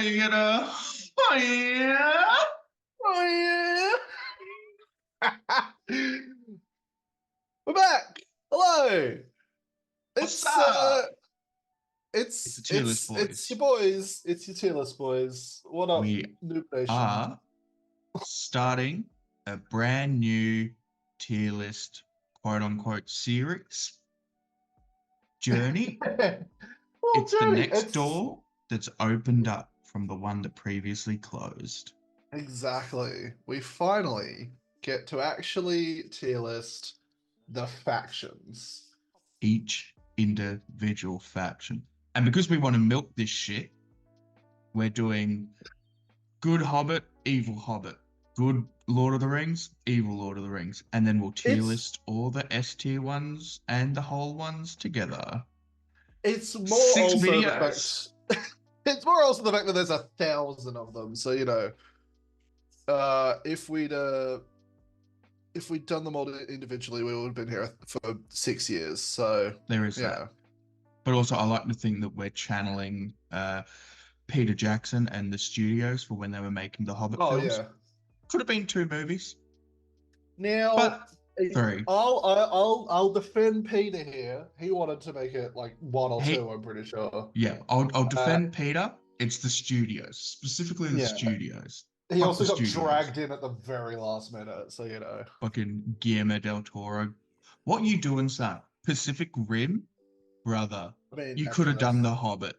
you get a, oh yeah. Oh yeah. We're back. Hello. What's up? It's the tier list boys. It's your boys. It's your tier list boys. What up, We Noob Nation? are starting a brand new tier list, quote unquote, series journey. It's the next door that's opened up from the one that previously closed. Exactly. We finally get to actually tier list the factions. Each individual faction. And because we want to milk this shit, we're doing good Hobbit, evil Hobbit, good Lord of the Rings, evil Lord of the Rings, and then we'll tier list all the S tier ones and the whole ones together. It's more 6 also videos. the fact. It's more also the fact that there's 1,000 of them. So you know, if we'd done them all individually, we would have been here for 6 years. So there is that. But also, I like to think that we're channeling Peter Jackson and the studios for when they were making the Hobbit films. Yeah. Could have been 2 movies. Now, but 3. I'll defend Peter here. He wanted to make it like 1 or 2. I'm pretty sure. Yeah, I'll defend Peter. It's the studios, specifically the studios. He also got dragged in at the very last minute, so you know. Fucking Guillermo del Toro. What you doing, son? Pacific Rim? Brother, I mean, you could have done The Hobbit.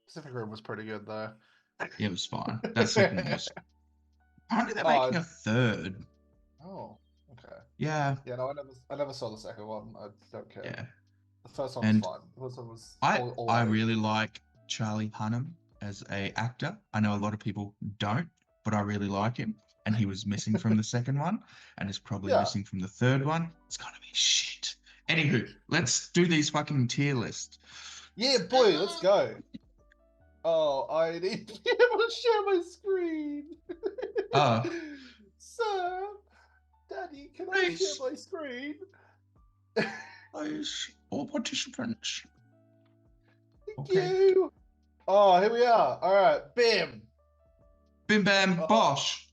Pacific Rim was pretty good, though. Yeah, it was fine. That second was... Apparently they're making a 3rd. Oh, okay. Yeah. Yeah, no, I never saw the second one. I don't care. Yeah. The first one was fine. The first one was I really like Charlie Hunnam as a actor. I know a lot of people don't, but I really like him. And he was missing from the second one, and is probably missing from the 3rd one. It's gonna be shit. Anywho, let's do these fucking tier lists. Yeah, boy, let's go. Oh, I need to be able to share my screen. Sir, Daddy, can I share my screen? Please, all participants. Thank you. Oh, here we are. All right, bam. Bim bam bosh.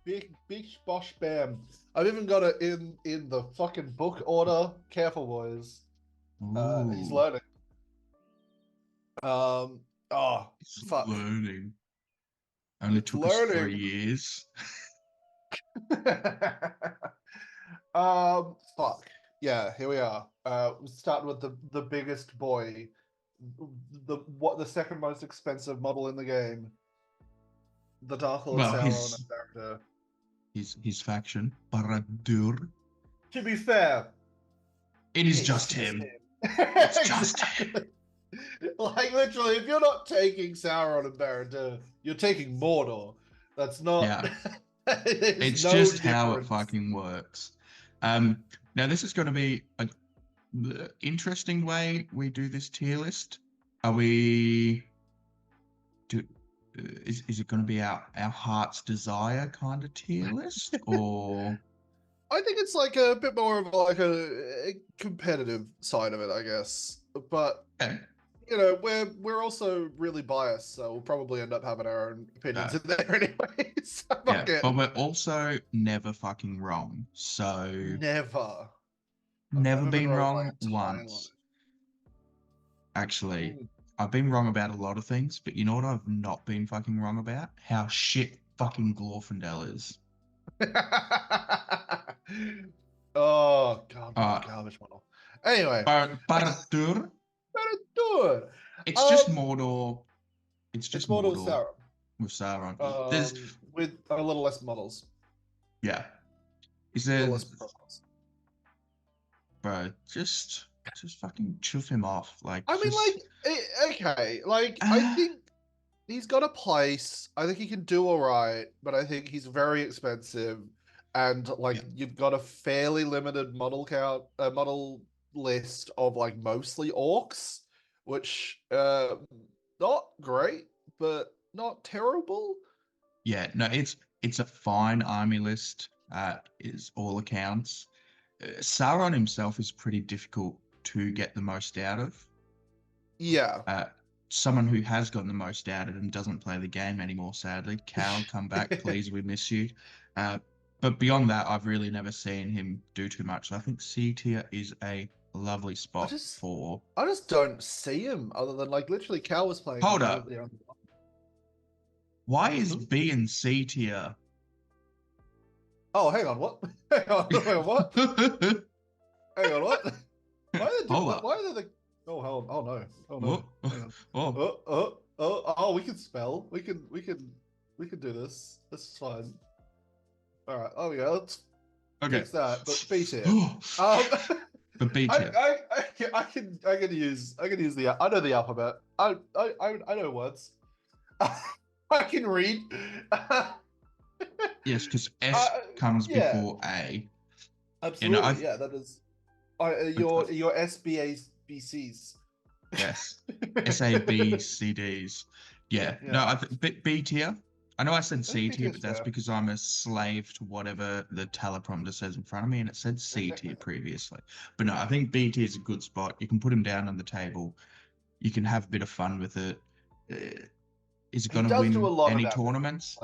Big bosh bam. I've even got it in the fucking book order. Careful, boys. He's learning. He's fuck. Learning. Only took us 3 years. Fuck. Yeah, here we are. Starting with the biggest boy, the second most expensive model in the game. The Dark Lord Sauron and Baradur. His faction, Baradur. To be fair, it is just him. It's just him. Like literally, if you're not taking Sauron and Baradur, you're taking Mordor. That's not. Yeah. It's just how it fucking works. Now this is going to be an interesting way we do this tier list. Are we? Is it going to be our heart's desire kind of tier list, or? I think it's like a bit more of like a competitive side of it, I guess. But you know, we're also really biased, so we'll probably end up having our own opinions in there anyway. So but we're also never fucking wrong. So never been wrong once. Actually, I've been wrong about a lot of things, but you know what I've not been fucking wrong about? How shit fucking Glorfindel is. Oh god, garbage model. Anyway, Baradur. It's just Mordor. It's just Mordor with Sauron. With a little less models. Yeah. Is there? Bro, just fucking chuff him off. Like, I mean, okay, like I think he's got a place. I think he can do all right, but I think he's very expensive, and like you've got a fairly limited model count, model list of like mostly orcs, which not great, but not terrible. Yeah, no, it's a fine army list. Is all accounts. Sauron himself is pretty difficult to get the most out of. Yeah. someone who has gotten the most out of it and doesn't play the game anymore, sadly. Cal, come back, please. We miss you. But beyond that, I've really never seen him do too much. So I think C tier is a lovely spot for. I just don't see him other than like literally Cal was playing. Hold up. Why is B and C tier? Oh, hang on, what? Hang on, what? Hang on, what? Why are they the? Oh, hell, oh no, oh no. Oh, we can spell. We can do this. This is fine. All right. Oh yeah. Let's fix that. But B tier. But B tier. I can use the. I know the alphabet. I know words. I can read. Yes, because S comes before A. Absolutely. Yeah, that is. Your SBABCs. Yes. SABCDs. Yeah. No, I think B tier. I know I said C tier, but that's because I'm a slave to whatever the teleprompter says in front of me, and it said C tier previously. But no, I think B tier is a good spot. You can put him down on the table. You can have a bit of fun with it. Is it going to win any tournaments?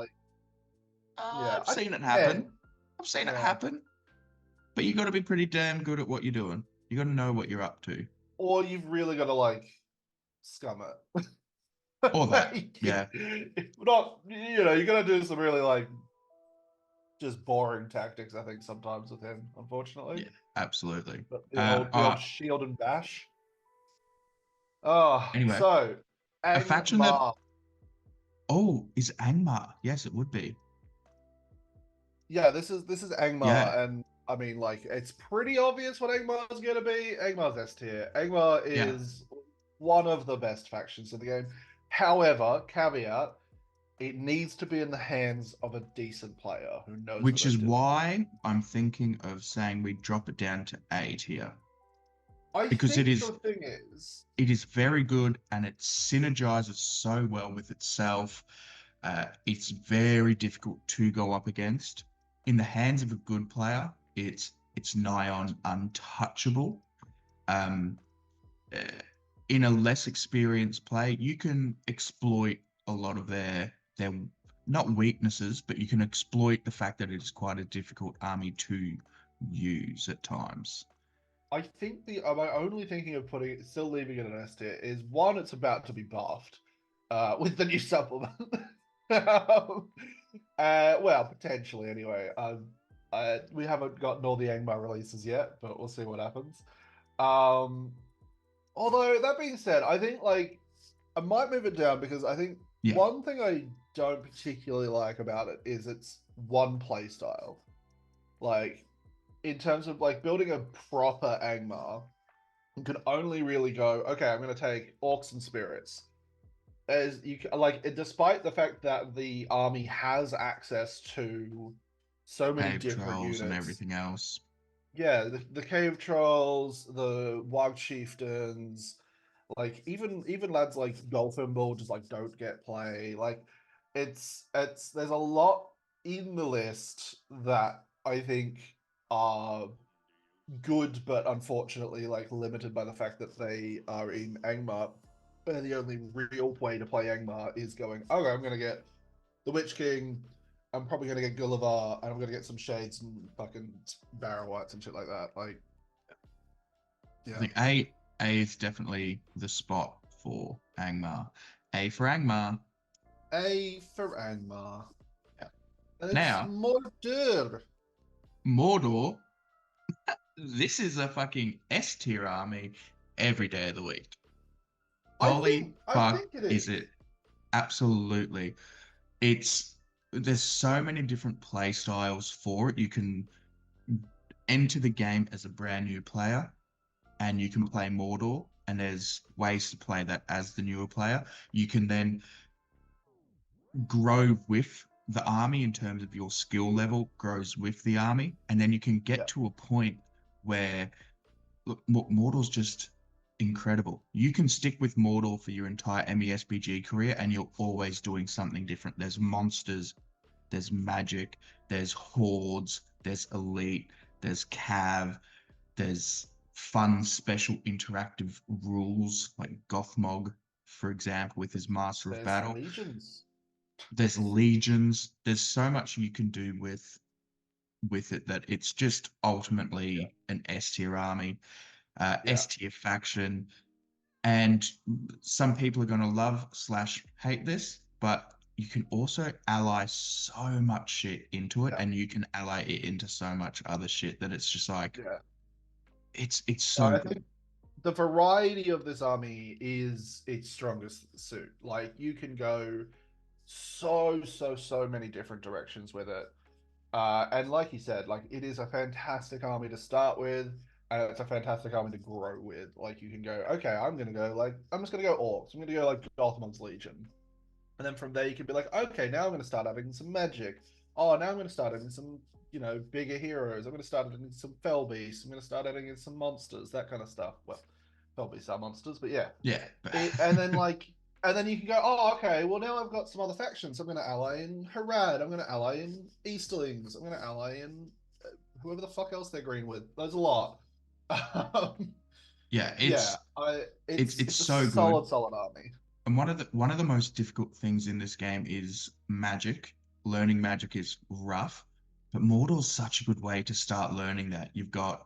I've seen it happen. I've seen it happen. But you got to be pretty damn good at what you're doing. You got to know what you're up to. Or you've really got to like scum it. Or that, yeah. Not, you got to do some really like just boring tactics. I think sometimes with him, unfortunately. Yeah, absolutely. But the old shield and bash. Oh, anyway, so Angmar. A faction that. Oh, is Angmar? Yes, it would be. Yeah, this is Angmar, and I mean, like, it's pretty obvious what Angmar is going to be. Angmar's S tier. Angmar is one of the best factions in the game. However, caveat, it needs to be in the hands of a decent player who knows. Which is why I'm thinking of saying we drop it down to A tier. Because it is very good and it synergizes so well with itself. It's very difficult to go up against. In the hands of a good player, it's nigh on untouchable. In a less experienced player, you can exploit a lot of their not weaknesses, but you can exploit the fact that it is quite a difficult army to use at times. I think my only thinking of still leaving it an S tier is one, it's about to be buffed with the new supplement. Well, potentially anyway. We haven't gotten all the Angmar releases yet, but we'll see what happens. Although that being said, I think like I might move it down because I think one thing I don't particularly like about it is its one play style. Like in terms of like building a proper Angmar, you can only really go, okay, I'm going to take orcs and spirits. As you like, despite the fact that the army has access to so many different units and everything else. Yeah, the cave trolls, the wild chieftains, like even lads like Golfimble just like don't get play. Like it's there's a lot in the list that I think are good, but unfortunately like limited by the fact that they are in Angmar. And the only real way to play Angmar is going, okay, I'm gonna get the Witch King, I'm probably gonna get Gulliver, and I'm gonna get some Shades and fucking Barrow-wights and shit like that. Like, I think A is definitely the spot for Angmar. A for Angmar. A for Angmar. Yeah. Now, Mordor. This is a fucking S tier army every day of the week. Holy fuck, is it? Absolutely. There's so many different play styles for it. You can enter the game as a brand new player and you can play Mordor, and there's ways to play that as the newer player. You can then grow with the army in terms of your skill level grows with the army, and then you can get to a point where Mordor's just incredible. You can stick with Mordor for your entire MESBG career and you're always doing something different. There's monsters, there's magic, there's hordes, there's elite, there's cav, there's fun special interactive rules like Gothmog for example, with his Master of There's Battle. legions. There's legions. There's so much you can do with it that it's just ultimately an S tier army, S tier faction. And some people are going to love / hate this, but you can also ally so much shit into it, and you can ally it into so much other shit that it's just like, it's so I good. think the variety of this army is its strongest suit. Like you can go so many different directions with it. And like you said, like it is a fantastic army to start with, and it's a fantastic army to grow with. Like you can go, okay, I'm just gonna go orcs. I'm gonna go like Gothmog's Legion, and then from there you can be like, okay, now I'm gonna start adding some magic. Oh, now I'm gonna start adding some, bigger heroes. I'm gonna start adding some fell beasts. I'm gonna start adding in some monsters, that kind of stuff. Well, fell beasts are monsters, but yeah. Yeah. And then and then you can go, oh, okay, well now I've got some other factions. I'm going to ally in Harad. I'm going to ally in Easterlings. I'm going to ally in whoever the fuck else they're green with. There's a lot. Yeah, Yeah, it's it's a so good. solid army. And one of the most difficult things in this game is magic. Learning magic is rough, but Mordor's such a good way to start learning that. You've got,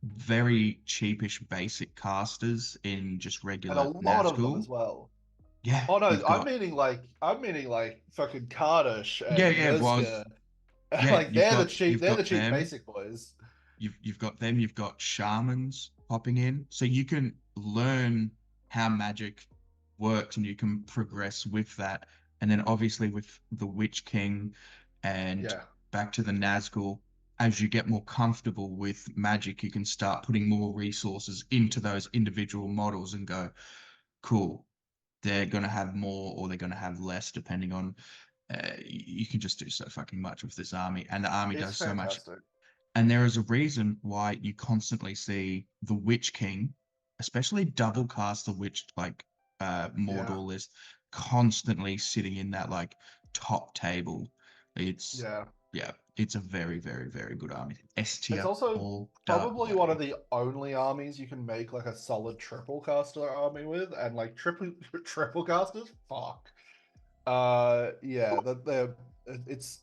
very cheapish basic casters in just And a regular lot of them Nazgul. as well. Yeah, Oh no, you've got I'm meaning like fucking Kardash yeah, and yeah, Merzger. yeah, Like you've they're the got cheap them. basic boys. You've got them, you've got shamans popping in. So you can learn how magic works and you can progress with that. And then obviously with the Witch King and Yeah. back to the Nazgul, as you get more comfortable with magic, you can start putting more resources into those individual models and go, cool, they're going to have more or they're going to have less depending on. You can just do so fucking much with this army, and the army It's does so much. fantastic. And there is a reason why you constantly see the Witch King, especially double cast the Witch, like Yeah. Mordor list, constantly sitting in that like top table. It's Yeah. yeah, it's a very, very, very good army. S It's tier also all the probably one of way. the only armies you can make like a solid triple caster army with, and like triple casters, fuck. Yeah, that they're it's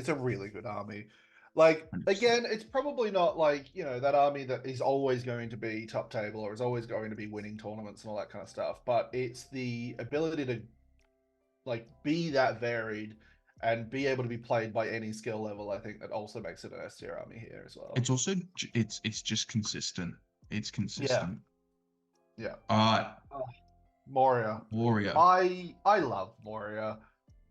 a really good army. Like 100%. again, it's probably not like that army that is always going to be top table or is always going to be winning tournaments and all that kind of stuff. But it's the ability to like be that varied and be able to be played by any skill level. I think that also makes it an S tier army here as well. It's also it's just consistent. It's Yeah, consistent. yeah. Uh Oh, Moria. Warrior. I love Moria.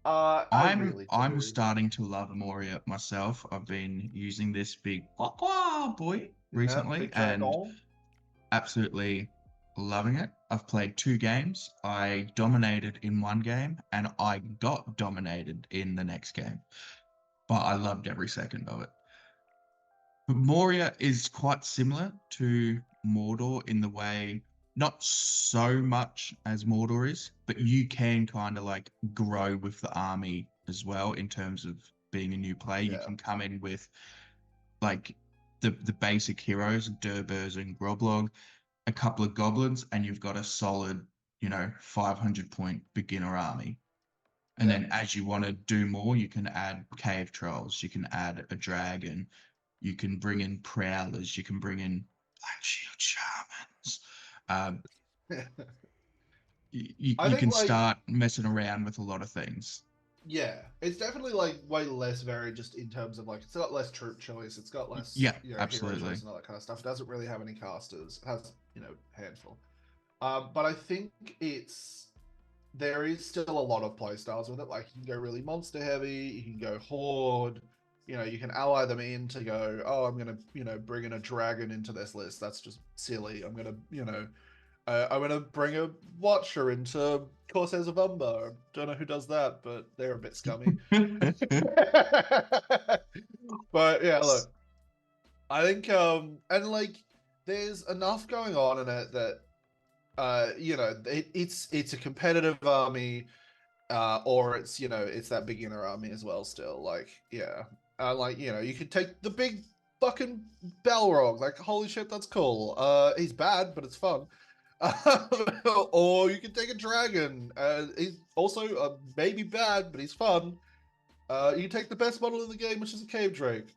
I really I'm do. starting to love Moria myself. I've been using this big boy Yeah, recently big and dragon. absolutely loving it. I've played 2 games. I dominated in one game and I got dominated in the next game. But I loved every second of it. But Moria is quite similar to Mordor in the way, not so much as Mordor is, but you can kind of like grow with the army as well in terms of being a new player. You Yeah. can come in with like the basic heroes, Durbers and Groblog, a couple of goblins, and you've got a solid, 500-point beginner army. And Yeah. then as you want to do more, you can add cave trolls, you can add a dragon, you can bring in prowlers, you can bring in black shield shamans. I You think can like start messing around with a lot of things. yeah, it's definitely like way less varied just in terms of like it's got less troop choice, it's got less, Yeah, hero choice absolutely. and all that kind of stuff. It doesn't really have any casters. It has, handful. But I think there is still a lot of play styles with it. Like you can go really monster heavy, you can go horde, you can ally them in to go, oh, I'm gonna, bring in a dragon into this list. That's just silly. I'm gonna bring a watcher into Corsairs of Umbar. Don't know who does that, but they're a bit scummy. But yeah, look, I think and like there's enough going on in it that it's a competitive army, or it's that beginner army as well. Still, like yeah, like you could take the big fucking Balrog. Like holy shit, that's cool. He's bad, but it's fun. Or you can take a dragon. He's also maybe bad, but he's fun. You take the best model in the game, which is a cave drake.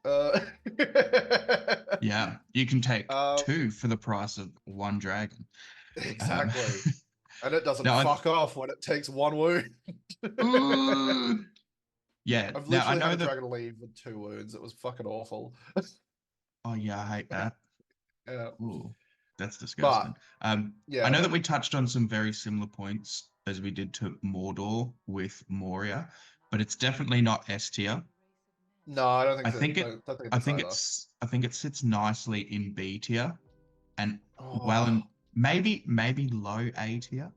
Yeah, you can take Um, 2 for the price of 1 dragon. exactly. And it doesn't Now, fuck off when it takes 1 wound. ooh, yeah. I've Now I literally had know a that. dragon leave with 2 wounds. It was fucking awful. Oh yeah, I hate that. Yeah. Ooh, that's But disgusting. I yeah, know that we touched on some very similar points as we did to Mordor with Moria, but it's definitely not S tier. no, I don't I think so. think it. Don't think it I is think either. it's. I think it sits nicely in B tier, and well, Oh, and maybe low A tier.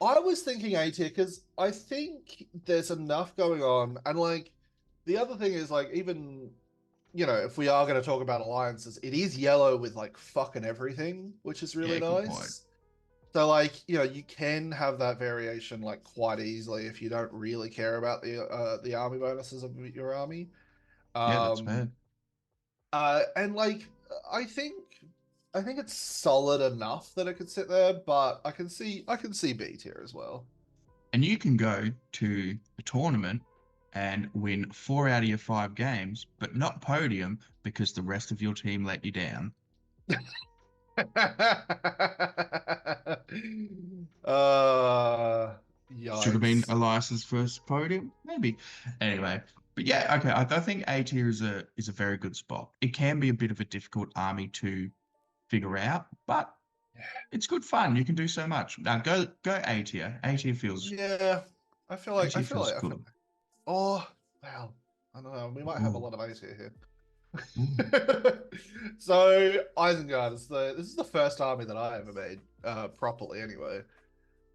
I was thinking A tier because I think there's enough going on, and like the other thing is like even if we are going to talk about alliances, it is yellow with like fucking everything, which is really Yeah, good point. nice. So like you can have that variation like quite easily if you don't really care about the army bonuses of your army. Yeah, that's Um, fair. and like I think I think it's solid enough that it could sit there, but I can see B tier as well. And you can go to a tournament and win 4 out of your 5 games, but not podium because the rest of your team let you down. uh, Should have been Yikes. Elias's first podium, maybe. Anyway, but yeah, okay. I think A tier is a very good spot. It can be a bit of a difficult army to figure out, but it's good fun. You can do so much. Now go A tier. A tier feels Yeah, I feel A like I tier feel feels like I feel. good. Oh, wow. I don't know. We might have a Ooh, lot of A's here. ooh. So Isengard is this is the first army that I ever made properly anyway.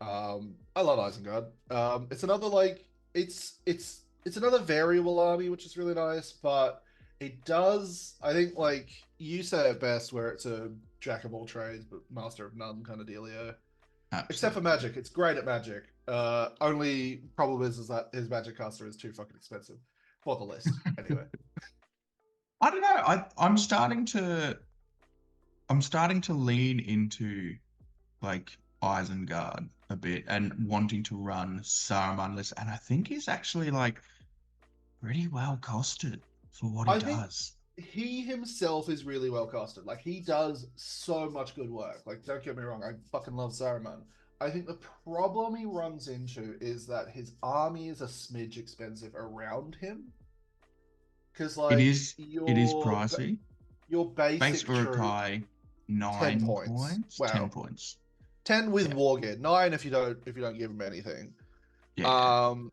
I love Isengard. It's another like it's another variable army, which is really nice, but it does I think like you said it best, where it's a jack of all trades but master of none kind of dealio. Except for Absolutely. magic, it's great at magic. Only problem is that his magic caster is too fucking expensive for the list. Anyway, I don't know. I'm starting to lean into like Isengard a bit and wanting to run Saruman list, and I think he's actually like pretty well costed for what he I think does. he himself is really well casted. Like he does so much good work. Like don't get me wrong, I fucking love Saruman. I think the problem he runs into is that his army is a smidge expensive around him. Because It like is it is pricey. your Base basic troop, Urukai 10 9 points. points, 10 Wow. points. 10 with Yeah, war gear, 9 if you don't give him anything. yeah. Um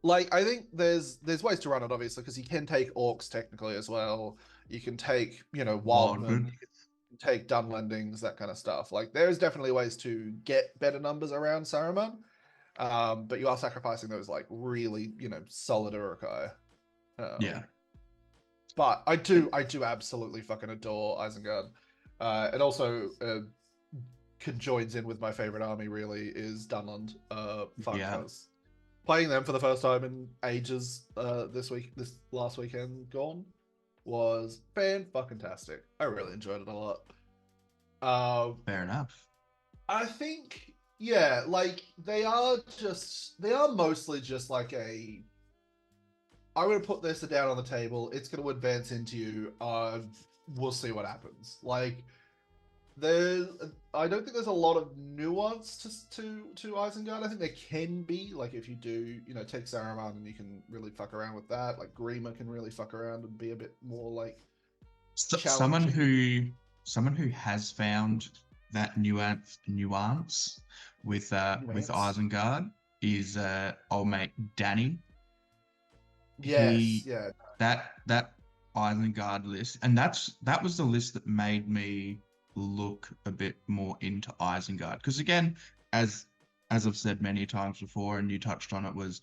like I think there's ways to run it obviously because you can take orcs technically as well. You can take, wildmen, Wildman. you can take dunlendings, that kind of stuff. Like there's definitely ways to get better numbers around Saruman. But you are sacrificing those like really, solid Urukai. Yeah, Um, but I do absolutely fucking adore Isengard. It also conjoins in with my favorite army really is Dunland. yeah. Because playing them for the first time in ages this last weekend gone was fan fucking tastic. I really enjoyed it a lot. Fair enough. I think yeah, like they are mostly just like a I'm gonna put this down on the table. It's gonna advance into you. We'll see what happens. Like there, I don't think there's a lot of nuance to Isengard. I think there can be, like if you do, take Saruman and you can really fuck around with that. Like Grima can really fuck around and be a bit more like So, someone challenging. who someone who has found that nuance with Nuance. Isengard is old mate Danny. Yes, He yeah, that Isengard list, and that was the list that made me look a bit more into Isengard. Because again, as I've said many times before, and you touched on it, was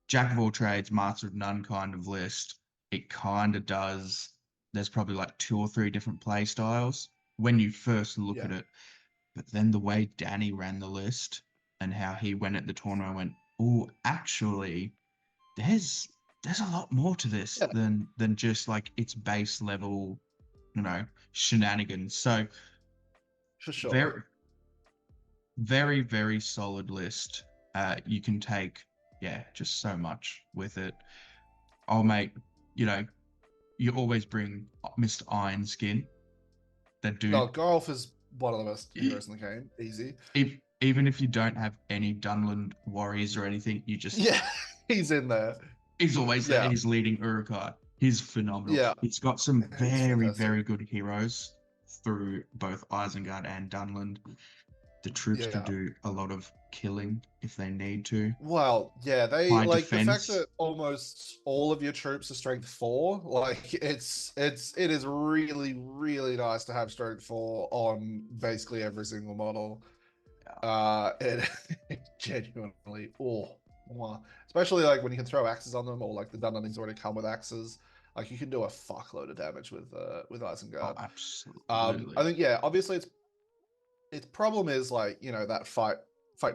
jack of all trades, master of none kind of list. It kind of does. There's probably like 2 or 3 different play styles when you first look yeah. at it. But then the way Danny ran the list and how he went at the tournament, I went, oh, actually, there's there's a lot more to this Yeah, than just like its base level, shenanigans. So for very sure. very, very solid list. You can take, just so much with it. I'll make, you know, you always bring Mr. Iron Skin. That No, dude, Garth is one of the best heroes in the game. Easy. even if you don't have any Dunland warriors or anything, you just Yeah, he's in there. he's always there. Yeah, He's leading Uruk-hai. He's phenomenal. yeah, He's got some he's very, fantastic. very good heroes through both Isengard and Dunland. The troops can Yeah. do a lot of killing if they need to. Well, yeah, they High like the fact defense. that almost all of your troops are strength 4, like it is really, really nice to have strength 4 on basically every single model. It, it genuinely, mwah. Especially like when you can throw axes on them, or like the Dunlendings already come with axes. Like you can do a fuckload of damage with Oh, Isengard. I absolutely. think yeah, obviously its problem is like, you know, that fight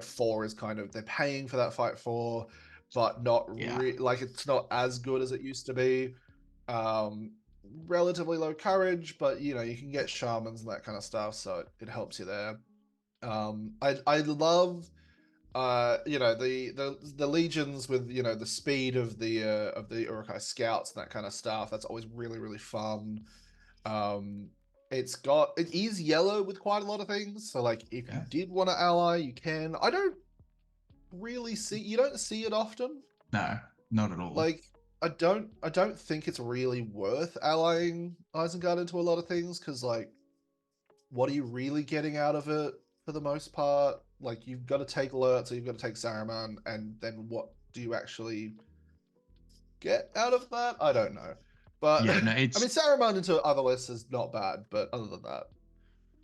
4 is kind of, they're paying for that fight 4, but not Yeah. like it's not as good as it used to be. Um, Relatively low courage, but you know, you can get shamans and that kind of stuff, so it helps you there. I love you know, the legions with, you know, the speed of the Uruk-hai scouts and that kind of stuff. That's always really, really fun. Um, it is yellow with quite a lot of things. So like if you Yeah. did want to ally, you can. I don't really see, you don't see it often. No, not at all. Like I don't think it's really worth allying Isengard into a lot of things, because like what are you really getting out of it for the most part? Like you've got to take Lurtz, or you've got to take Saruman, and then what do you actually get out of that? I don't know. But Yeah, no, I mean, Saruman into other lists is not bad, but other than that,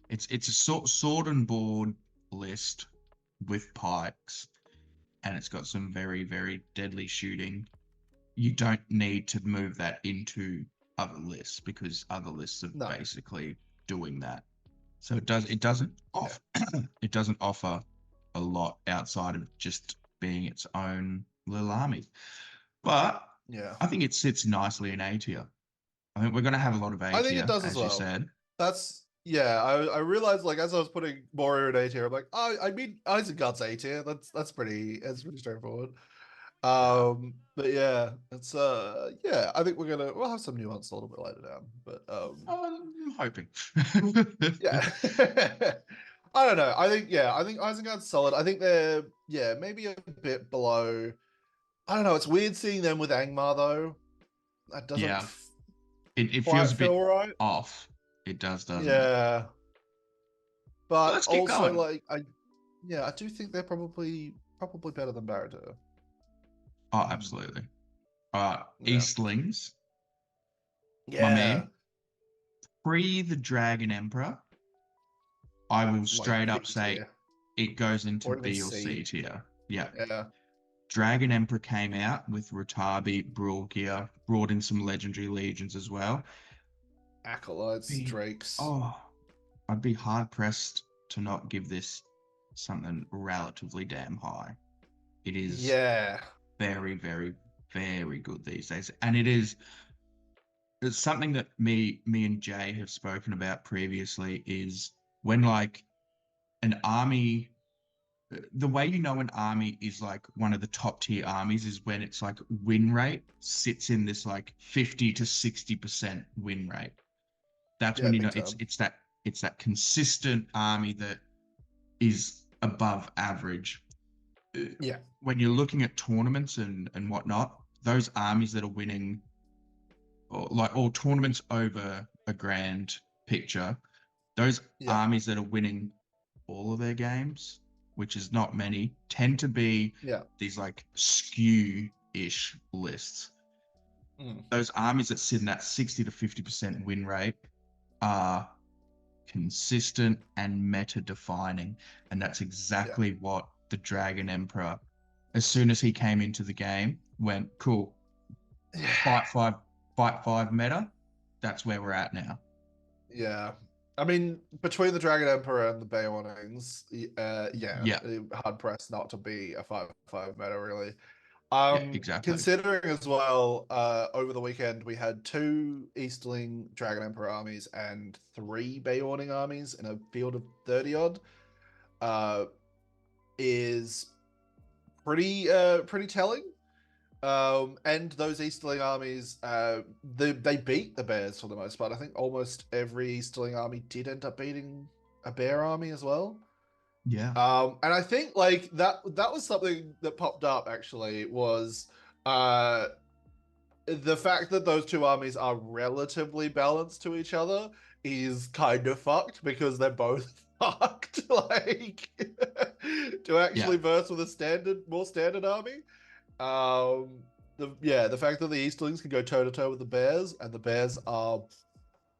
it's a sword and board list with pikes, and it's got some very, very deadly shooting. You don't need to move that into other lists because other lists are no. basically doing that. So it doesn't Yeah. off it doesn't offer a lot outside of just being its own little army. But Yeah. I think it sits nicely in A tier. I think we're going to have a lot of A I think it tier, does as as you well. said. That's yeah. I realized, like, as I was putting Moria in A tier, I'm like, oh, I mean, Isengard's A tier. That's pretty straightforward. Yeah. But yeah, it's yeah. I think we'll have some nuance a little bit later down, but I'm hoping. yeah. I don't know. I think Isengard's solid. I think they're maybe a bit below. I don't know. It's weird seeing them with Angmar though. That doesn't Yeah. It feels quite a bit feel right. off. It does, doesn't it? Yeah. But But let's keep also, going. like, I do think they're probably better than Barad-dûr. Oh, absolutely. All right. Yeah. Eastlings, my Yeah. man. Pre the Dragon Emperor, I will Like straight B up say tier it goes into or even B or C. C tier. Yeah. Yeah. Dragon Emperor came out with Ratabi, Brawlgear, brought in some legendary legions as well. Acolytes, Be, Drakes. oh, I'd be hard pressed to not give this something relatively damn high. It is Yeah. very, very, very good these days, and it's something that me and Jay have spoken about previously. Is when like an army, the way you know an army is like one of the top tier armies is when it's like win rate sits in this like 50 to 60% win rate. That's Yeah, when you big know time. it's that consistent army that is above average. Yeah. When you're looking at tournaments and whatnot, those armies that are winning or tournaments over a grand picture, those Yeah. armies that are winning all of their games, which is not many, tend to be Yeah. these like skew-ish lists. Mm. Those armies that sit in that 60 to 50% win rate are consistent and meta defining. And that's Yeah. exactly what the Dragon Emperor, as soon as he came into the game, went, cool, Yeah. fight five, fight five meta. That's where we're at now. Yeah. I mean, between the Dragon Emperor and the Bay Warnings, yeah, Yeah, hard pressed not to be a 5/5 meta, really. yeah, exactly. Considering as well, over the weekend we had 2 Easterling Dragon Emperor armies and 3 Beorning armies in a field of 30 odd. Uh, is pretty telling. And those Easterling armies, they beat the bears for the most part. I think almost every Easterling army did end up beating a bear army as well. Yeah. And I think like that was something that popped up actually was the fact that those two armies are relatively balanced to each other is kind of fucked because they're both fucked. Like to actually verse with a more standard army. The fact that the Easterlings can go toe to toe with the Bears, and the Bears are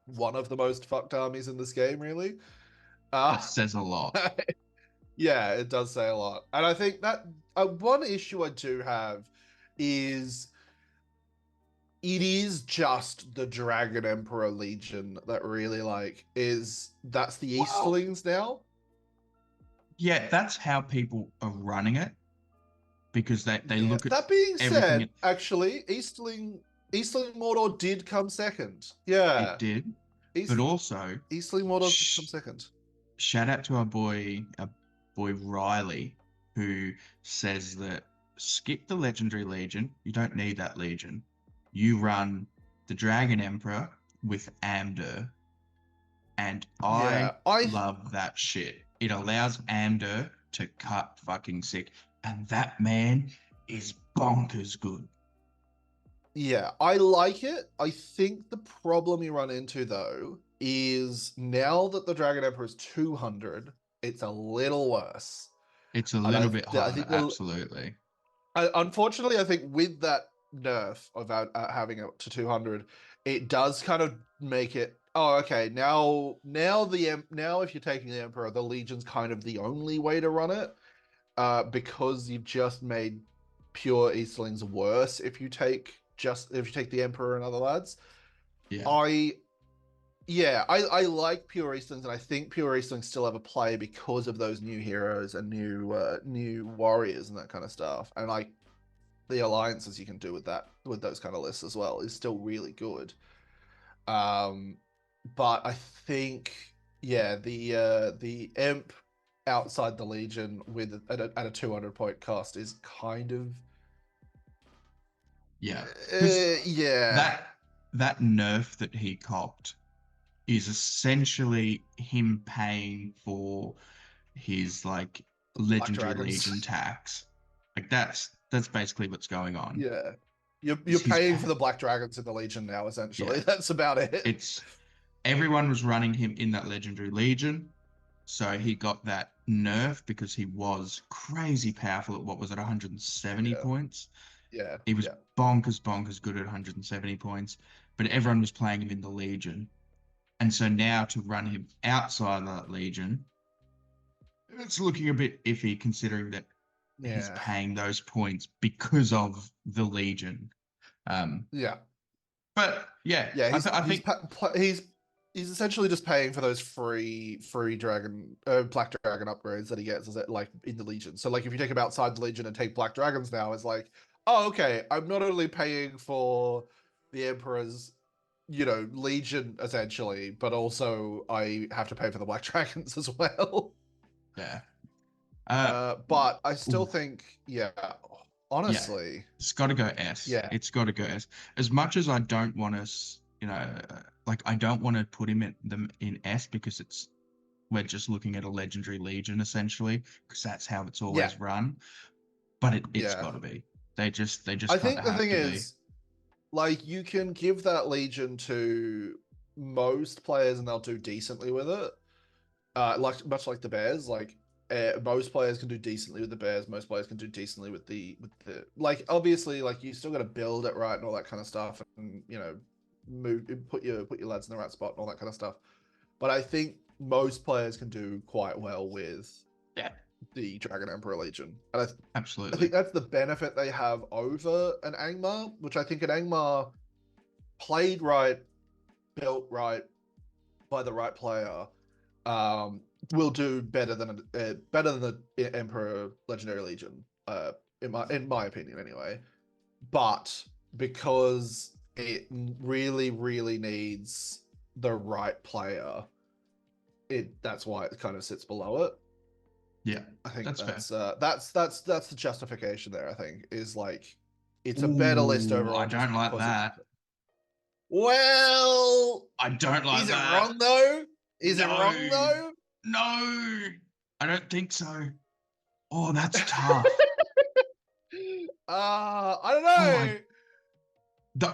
one of the most fucked armies in this game, really. That says a lot. Yeah, it does say a lot. And I think that one issue I do have is it is just the Dragon Emperor Legion that really that's the Easterlings now. Yeah, that's how people are running it because they look at that being everything. Said, actually, Easterling Mordor did come second. Yeah, it did, but also Easterling Mordor did come second. Shout out to our boy Riley, who says that skip the Legendary Legion. You don't need that Legion. You run the Dragon Emperor with Amdur. And I love that shit. It allows Amdur to cut fucking sick. And that man is bonkers good. Yeah, I like it. I think the problem you run into, though, is now that the Dragon Emperor is 200, it's a little worse. It's a little bit harder, absolutely. Unfortunately, I think with that nerf of having it to 200, it does kind of make it, oh, okay, now if you're taking the Emperor, the Legion's kind of the only way to run it, because you've just made pure Easterlings worse if you take the Emperor and other lads. Yeah. I like pure Easterlings, and I think pure Easterlings still have a play because of those new heroes and new warriors and that kind of stuff. And like the alliances you can do with those kind of lists as well is still really good. But I think the Imp outside the Legion at a 200 point cost is kind of that nerf that he copped is essentially him paying for his like Legendary Legion tax. Like that's basically what's going on. Yeah. You're paying for the Black Dragons in the Legion now, essentially. Yeah. That's about it. Everyone was running him in that Legendary Legion, so he got that nerf because he was crazy powerful at 170 points. Yeah. He was bonkers good at 170 points, but everyone was playing him in the Legion. And so now to run him outside of that Legion, it's looking a bit iffy considering that he's paying those points because of the Legion. But I think he's essentially just paying for those free dragon Black Dragon upgrades that he gets like in the Legion. So like if you take him outside the Legion and take Black Dragons now, it's like, oh, okay, I'm not only paying for the Emperor's Legion essentially, but also I have to pay for the Black Dragons as well. Yeah. But I still think, honestly, it's got to go S. Yeah, it's got to go S. As much as I don't want to, I don't want to put him in S because we're just looking at a Legendary Legion essentially because that's how it's always run. But it's got to be. They just. I think the thing is, like, you can give that Legion to most players and they'll do decently with it. Much like the Bears, like. Most players can do decently with the Bears. Most players can do decently with the like. Obviously, like you still got to build it right and all that kind of stuff, and put your lads in the right spot and all that kind of stuff. But I think most players can do quite well with the Dragon Emperor Legion, and absolutely, I think that's the benefit they have over an Angmar, which I think an Angmar played right, built right by the right player. Will do better than the Emperor Legendary Legion, in my opinion, anyway. But because it really, really needs the right player, that's why it kind of sits below it. Yeah, I think that's fair. that's the justification there. I think is like it's a better list Ooh, overall. I just don't like because that. Well, I don't like is it that. wrong though? Is it No, wrong though? no, I don't think so. Oh, that's tough. I don't Oh, I, know. the,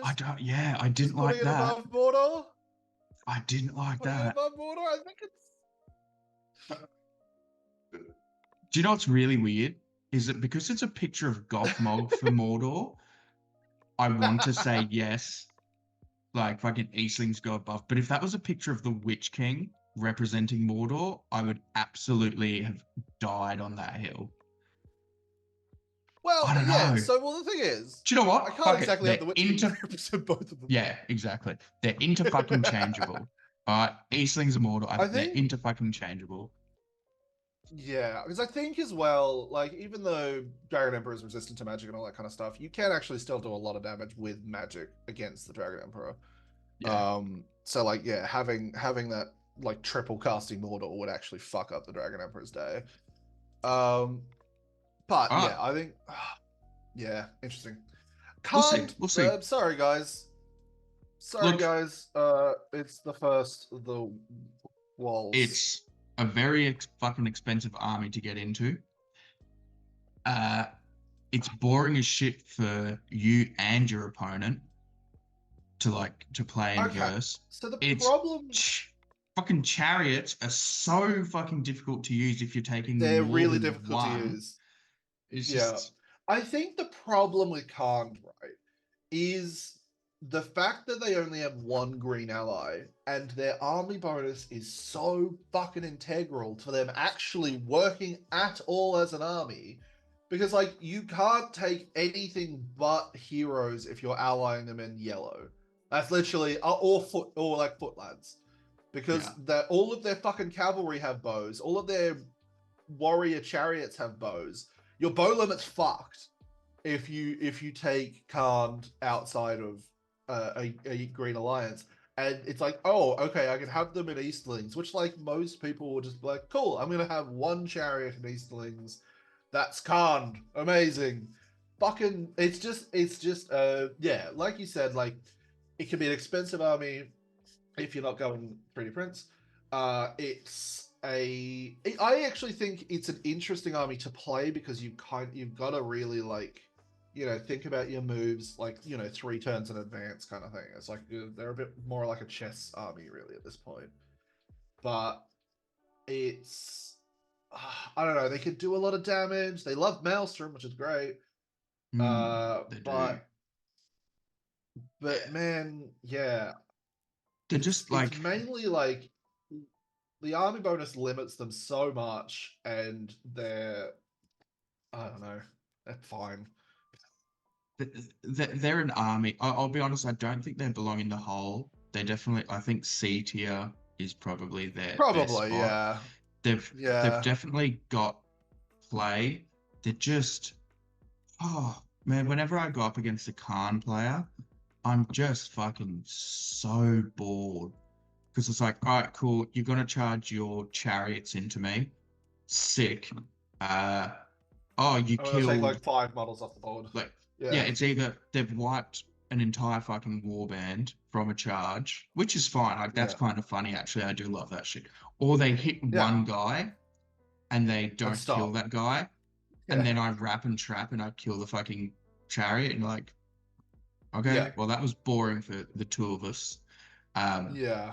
I Just don't. Yeah, I just didn't putting like it that. above Mordor. I didn't like Putting it that. above Mordor. I think it's. Do you know what's really weird? Is that because it's a picture of Gothmog for Mordor, I want to say yes, like fucking Eastlings go above. But if that was a picture of the Witch King representing Mordor, I would absolutely have died on that hill. Well, I don't yeah. know. So, well, the thing is, Do you know I what? can't Fuck it. exactly have the Witch King represent both of them. Yeah, exactly. They're into fucking changeable. All right, Eastlings and Mordor, I they're think, into fucking changeable. yeah, because I think as well, like even though Dragon Emperor is resistant to magic and all that kind of stuff, you can actually still do a lot of damage with magic against the Dragon Emperor. Yeah. So like, yeah, having that like triple casting Mordor would actually fuck up the Dragon Emperor's day. But yeah, Ah, I think, yeah, interesting. we'll see. Can't. We'll see. Sorry, guys. Sorry, Look, guys. It's the first of the walls. it's a very fucking expensive army to get into. Uh, it's boring as shit for you and your opponent to play in Okay. verse. So the It's problem, fucking chariots are so fucking difficult to use if you're taking they're more really than difficult to one. use. It's Yeah. just I think the problem with Khand, right, is the fact that they only have one green ally and their army bonus is so fucking integral to them actually working at all as an army. Because, like, you can't take anything but heroes if you're allying them in yellow. That's literally, or like foot lads. Because yeah. all of their fucking cavalry have bows, all of their warrior chariots have bows. Your bow limit's fucked if you take Khand outside of a Green Alliance. And it's like, oh, okay, I can have them in Easterlings, which like most people will just be like, cool, I'm gonna have one chariot in Easterlings. That's Khand. Amazing. Fucking it's just yeah, like you said, like it can be an expensive army if you're not going 3D prints. I actually think it's an interesting army to play because you've got to really like, think about your moves like 3 turns in advance kind of thing. It's like they're a bit more like a chess army really at this point. But it's I don't know. They could do a lot of damage. They love Maelstrom, which is great. They do. But Yeah. man, yeah, They're it's just it's like mainly like the army bonus limits them so much, and I don't know, they're fine. they're an army. I'll be honest, I don't think they belong in the whole. They definitely, I think C tier is probably their Probably, spot. yeah, They've yeah, definitely got play. They're just oh man, whenever I go up against a Khan player, I'm just fucking so bored. Because it's like, all right, cool, you're gonna charge your chariots into me. Sick. Uh oh, you I'm gonna take killed like 5 models off the board. like yeah, Yeah, it's either they've wiped an entire fucking warband from a charge, which is fine. Like that's yeah, kind of funny actually. I do love that shit. Or they hit yeah, one guy and they and don't kill stop. that guy, and Yeah, then I wrap and trap and I kill the fucking chariot and like, yeah, okay, well that was boring for the two of us. Um, yeah,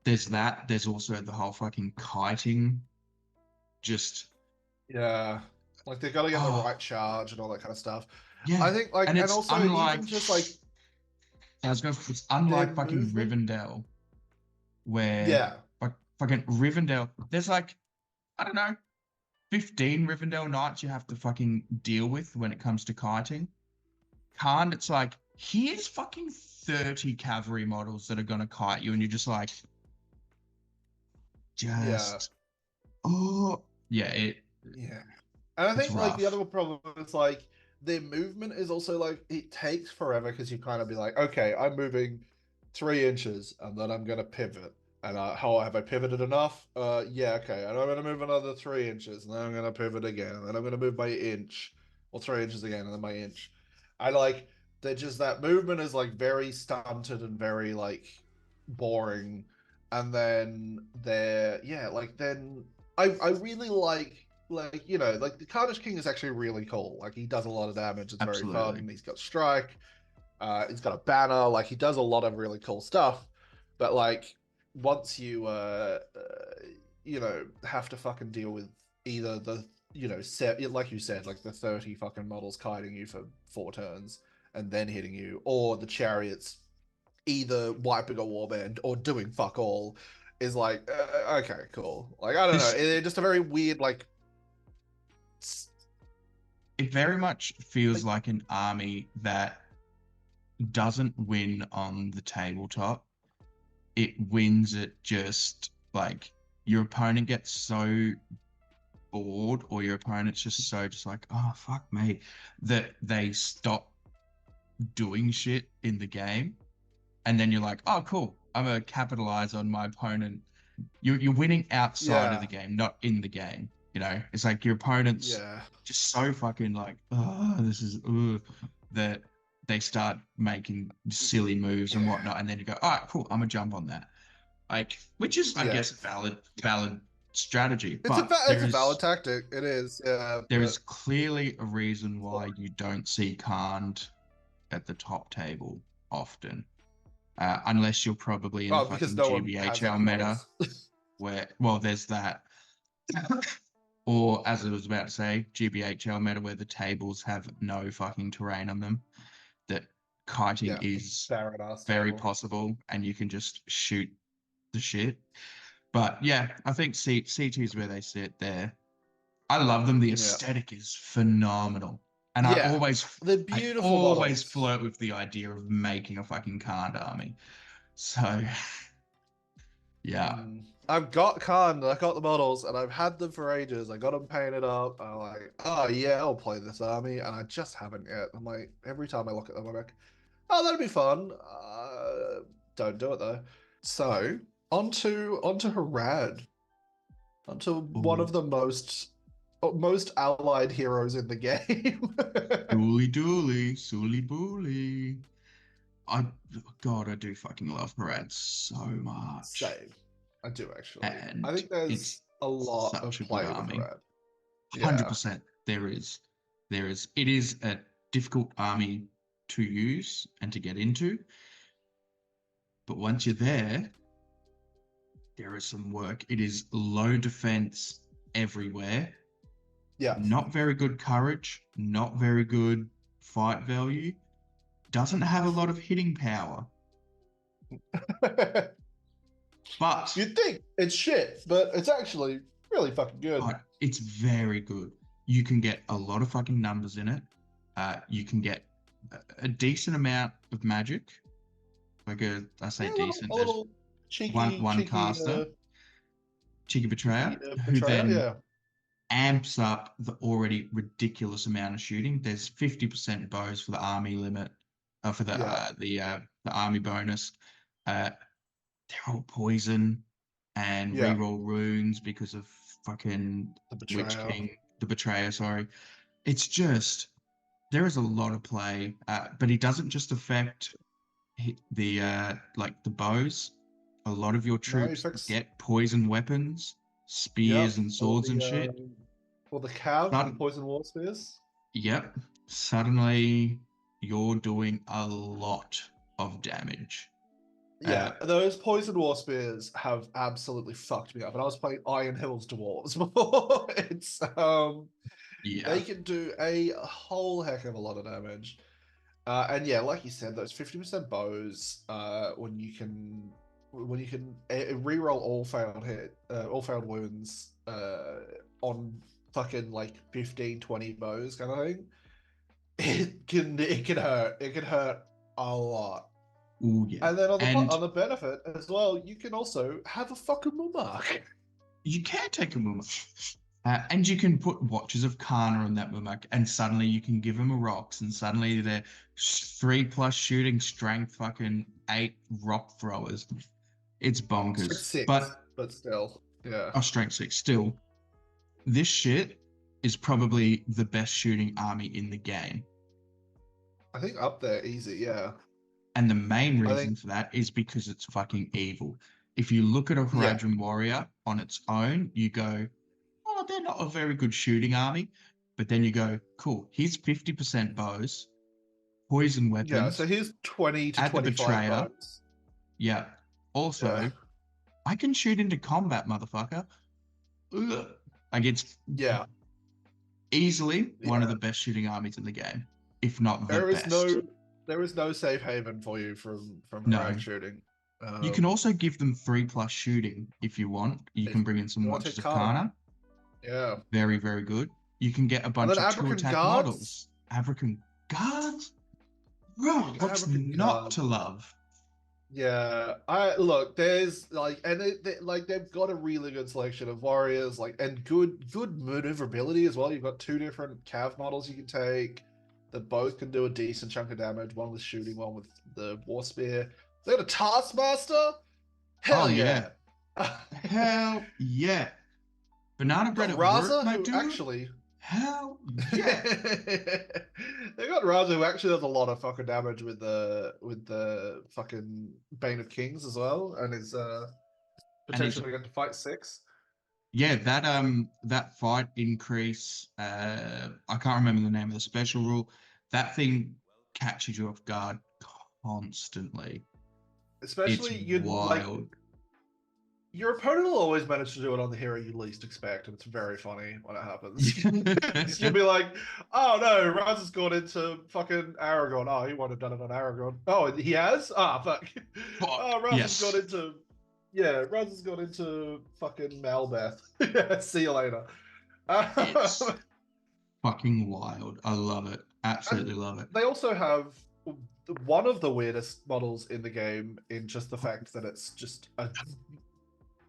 there's that. There's also the whole fucking kiting. Just yeah. Like they got to get the oh right charge and all that kind of stuff. yeah, I think like, and and it's also unlike even just like it's their unlike fucking movement. Rivendell where Yeah, like fucking Rivendell. There's like I don't know 15 Rivendell knights you have to fucking deal with when it comes to kiting. Khan, it's like here's fucking 30 cavalry models that are gonna kite you, and you're just like, yeah. just oh yeah, Yeah. And I it's think like the rough. other problem is like their movement is also like it takes forever because you kind of be like, okay, I'm moving 3 inches and then I'm gonna pivot And how have I pivoted enough? Yeah, okay. And I'm gonna move another 3 inches, and then I'm gonna pivot again, and then I'm gonna move my inch, or 3 inches again, and then my inch. I like they're just that movement is like very stunted and very like boring. And then like then I really like like the Carnage King is actually really cool. Like he does a lot of damage. It's very Absolutely. fun. He's got strike. He's got a banner. Like he does a lot of really cool stuff. But like once have to fucking deal with either the set like you said, like the 30 fucking models kiting you for 4 turns and then hitting you, or the chariots either wiping a warband or doing fuck all, is like okay, cool. Like I don't know, This it's just a very weird it very much feels like an army that doesn't win on the tabletop. It wins at just like your opponent gets so bored, or your opponent's just like, oh fuck me, that they stop doing shit in the game. And then you're like, oh cool, I'm gonna capitalize on my opponent. You're winning outside of yeah, the game, not in the game. It's like your opponent's yeah, just so fucking like, oh, this is that they start making silly moves and yeah, whatnot, and then you go, all right, cool, I'm gonna jump on that. Like, which is, I yeah. guess, valid strategy, It's but it's a valid tactic. It is, yeah, there is but clearly a reason why you don't see Khand at the top table often, unless you're probably in a oh, because fucking no one has GBHL enough meta models. where, well, there's that. Or, as I was about to say, GBHL meta where the tables have no fucking terrain on them, that kiting Yeah, is barren ass very table. possible and you can just shoot the shit. But yeah, I think CT is where they sit there. I love them. The Yeah, aesthetic is phenomenal. And yeah, they're I beautiful always models. flirt with the idea of making a fucking Khand army. So, yeah. I've got Khan, I got the models, and I've had them for ages. I got them painted up. I'm like, oh yeah, I'll play this army, and I just haven't yet. I'm like, every time I look at them, I'm like, oh, that'd be fun. Don't do it though. So onto Harad, onto one Ooh, of the most allied heroes in the game. Dooley dooley, sooly booly. I, God, I do fucking love Harad so much. Same. I do actually. I And think there's it's a lot such of a good play with army. Harad. Yeah. 100% there is. There is. It is a difficult army to use and to get into. But once you're there, there is some work. It is low defense everywhere. Yeah. Not very good courage. Not very good fight value. Doesn't have a lot of hitting power. But You'd think it's shit, but it's actually really fucking good. it's very good. You can get a lot of fucking numbers in it. You can get a decent amount of magic. I say Yeah, decent. a There's little one caster, Cheeky cheeky Betrayer, who betrayer. then Yeah. amps up the already ridiculous amount of shooting. There's 50% bows for the army limit, for Yeah. the army bonus. Uh, they're all poison and Yeah. reroll runes because of fucking The Witch betrayer. King, the Betrayer. Sorry, it's just there is a lot of play, but he doesn't just affect the like the bows. A lot of your No, he troops fixed. get poison weapons, spears Yep. and swords and shit. Or the calves with the Sudden, poison war spears. yep. Suddenly, you're doing a lot of damage. Uh, Yeah, those poison war spears have absolutely fucked me up. And I was playing Iron Hills Dwarves before. It's yeah, they can do a whole heck of a lot of damage. And yeah, like you said, those 50% bows, when you can reroll all failed wounds, on fucking like 15, 20 bows kind of thing. It can hurt a lot. oh yeah, And then and on the benefit as well, you can also have a fucking Mumak. you can take a Mumak. And you can put Watches of Kana on that Mumak, and suddenly you can give them a rocks, and suddenly they're 3+ shooting strength, fucking 8 rock throwers. It's Strength bonkers. 6, But but still, yeah. strength 6 still. This shit is probably the best shooting army in the game. I think up there, easy, yeah. And the main I reason think, for that is because it's fucking evil. If you look at a yeah, Haradrim warrior on its own, you go, oh, they're not a very good shooting army. But then you go, cool, here's 50% bows, poison yeah. So weapons, here's 20 to add the 25 betrayer. bows. Yeah. Yeah, Also, I can shoot into combat, motherfucker. Ugh. Like, it's yeah, easily one of yeah. the best shooting armies in the game, if not the There is best. no safe haven for you from No. Harad shooting. You can also give them 3+ shooting if you want. You If can bring in some you want to Watchers take of Kana, Kana. yeah. Very, very good. You can get a And then bunch of African 2-attack guards. models. African guards? Bro, what's African not guards. to love? Yeah, I look. There's like, and like they've got a really good selection of warriors, like, and good maneuverability as well. You've got two different cav models you can take that both can do a decent chunk of damage. One with shooting, one with the war spear. They got a taskmaster. Oh, Hell yeah. yeah. Hell yeah. Banana bread Got at work, Raza, my who dude? actually Hell they yeah. got Raza, who actually does a lot of fucking damage with the fucking Bane of Kings as well, and is And he's potentially going to fight 6. yeah, that fight increase, I can't remember the name of the special rule. That thing catches you off guard constantly. It's Especially you like wild. your opponent will always manage to do it on the hero you least expect, and it's very funny when it happens. You'll be like, oh no, Raza's gone into fucking Aragorn. Oh, he won't have done it on Aragorn. Oh, he has? Ah, fuck. Fuck. Oh, Raza's gone Yes. into Raza's gone into fucking Malbeth. See you later. It's fucking wild. I love it. And Absolutely love it. they also have one of the weirdest models in the game in just the fact that it's just a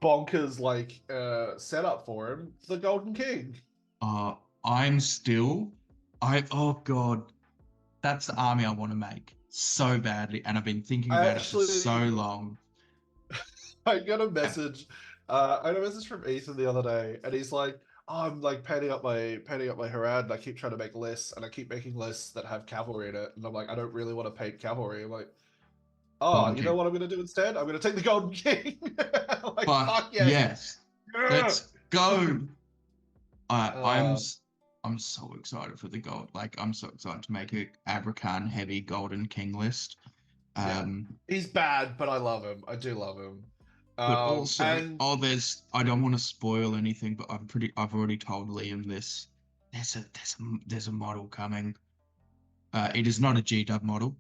bonkers like setup for him, the Golden King. Uh, I'm still, oh God, that's the army I want to make so badly. And I've been thinking I about it for so actually long. I got a message. I got a message from Ethan the other day, and he's like, oh, I'm like painting up my Harad, and I keep trying to make lists, and I keep making lists that have cavalry in it, and I'm like, I don't really want to paint cavalry. I'm like, oh, Golden you know King. what I'm gonna do instead? I'm gonna take the Golden King. Like, Fuck fuck yes. yes. Yeah. Let's go. Uh, I'm so excited for the gold. Like I'm so excited to make a Abrakan heavy Golden King list. yeah. He's bad, but I love him. I do love him. But also, And oh, I don't want to spoil anything, but I've already told Liam this. There's a model coming. It is not a GW model,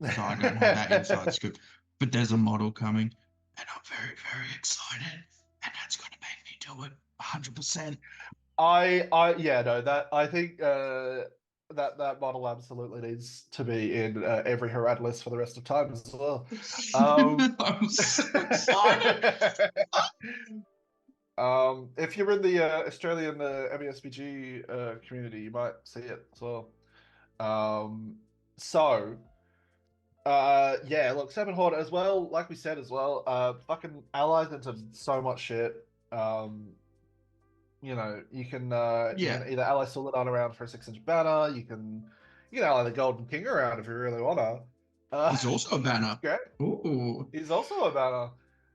so I don't have that inside scoop. But there's a model coming, and I'm very, very excited. And that's gonna make me do it 100%. yeah, no, that I think that model absolutely needs to be in every Harad list for the rest of time as well. I'm so excited. If you're in the Australian MESBG community, you might see it as well. So yeah, look, Seven Horde as well, like we said as well, fucking allies into so much shit. You know, you can either ally Sullidan around for a 6-inch banner, you can ally the Golden King around if you really wanna. He's also a banner. Great. Ooh. He's also a banner.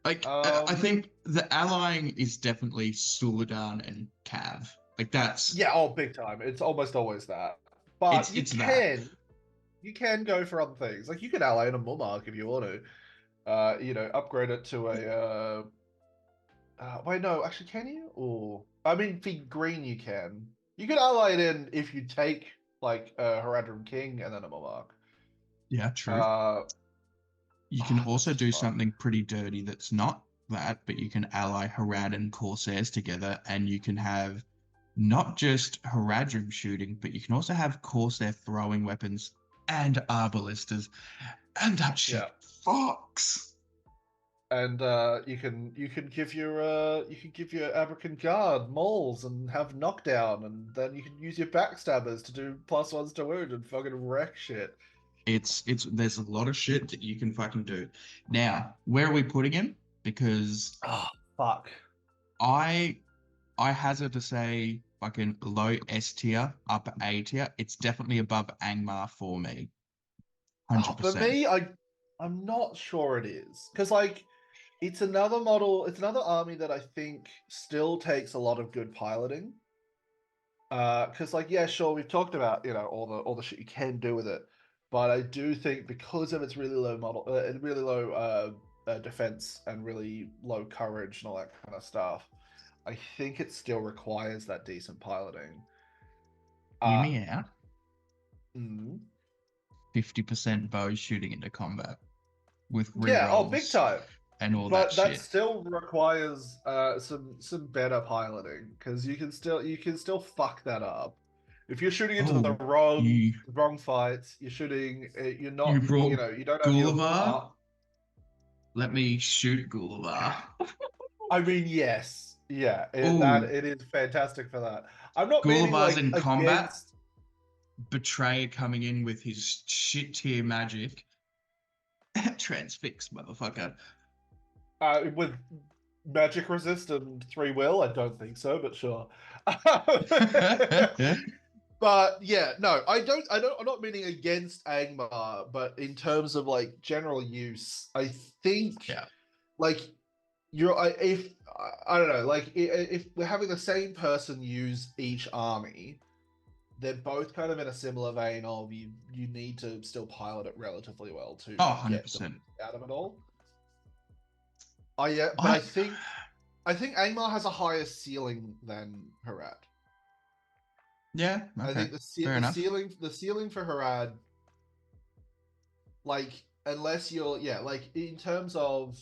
Like I think the allying is definitely Suladan and Cav. Like that's yeah, oh, big time. It's almost always that. But you can go for other things. Like you can ally in a Mummark if you want to. Upgrade it to a wait, no, actually, can you? Or I mean, for green, you can. You can ally it in if you take like a Haradrim King and then a Monarch. Yeah, true. You can also do something pretty dirty that's not that, but you can ally Harad and Corsairs together, and you can have not just Haradrim shooting, but you can also have Corsair throwing weapons and Arbalistas, and that shit fucks. And you can give your Abrakan Guard mauls and have knockdown, and then you can use your backstabbers to do +1s to wound and fucking wreck shit. There's a lot of shit that you can fucking do. Now, where are we putting him? because Oh, fuck. I hazard to say fucking low S tier, upper A tier. It's definitely above Angmar for me. Oh, for 100%. me, I'm not sure it is. Because, like, it's another model, it's another army that I think still takes a lot of good piloting. Because, like, yeah, sure, we've talked about, you know, all the shit you can do with it. But I do think because of its really low model, really low defense and really low courage and all that kind of stuff, I think it still requires that decent piloting. Hear Uh, me out. mm, 50% bow shooting into combat with yeah, oh, big rerolls time. and all that But that shit. still requires some better piloting because you can still fuck that up. If you're shooting into the Oh, you wrong fights, you're shooting. You're you not. brought You know. You don't have your. Gulliver? Let me shoot Gulliver. I mean, yes, yeah. Oh, It is fantastic for that. I'm not meaning Gulliver's like in combat. against. Betrayer coming in with his shit tier magic. Transfix, motherfucker. With magic resist and 3 will. I don't think so, but sure. But yeah, no, I'm not meaning against Angmar, but in terms of like general use, I think Yeah. like if I don't know, like if we're having the same person use each army, they're both kind of in a similar vein of you need to still pilot it relatively well to Oh, get the 100%. most out of it all. Oh yeah, but I I think Angmar has a higher ceiling than Harad. Yeah, I okay. think Fair enough. the ceiling for Harad, like unless you're yeah, like in terms of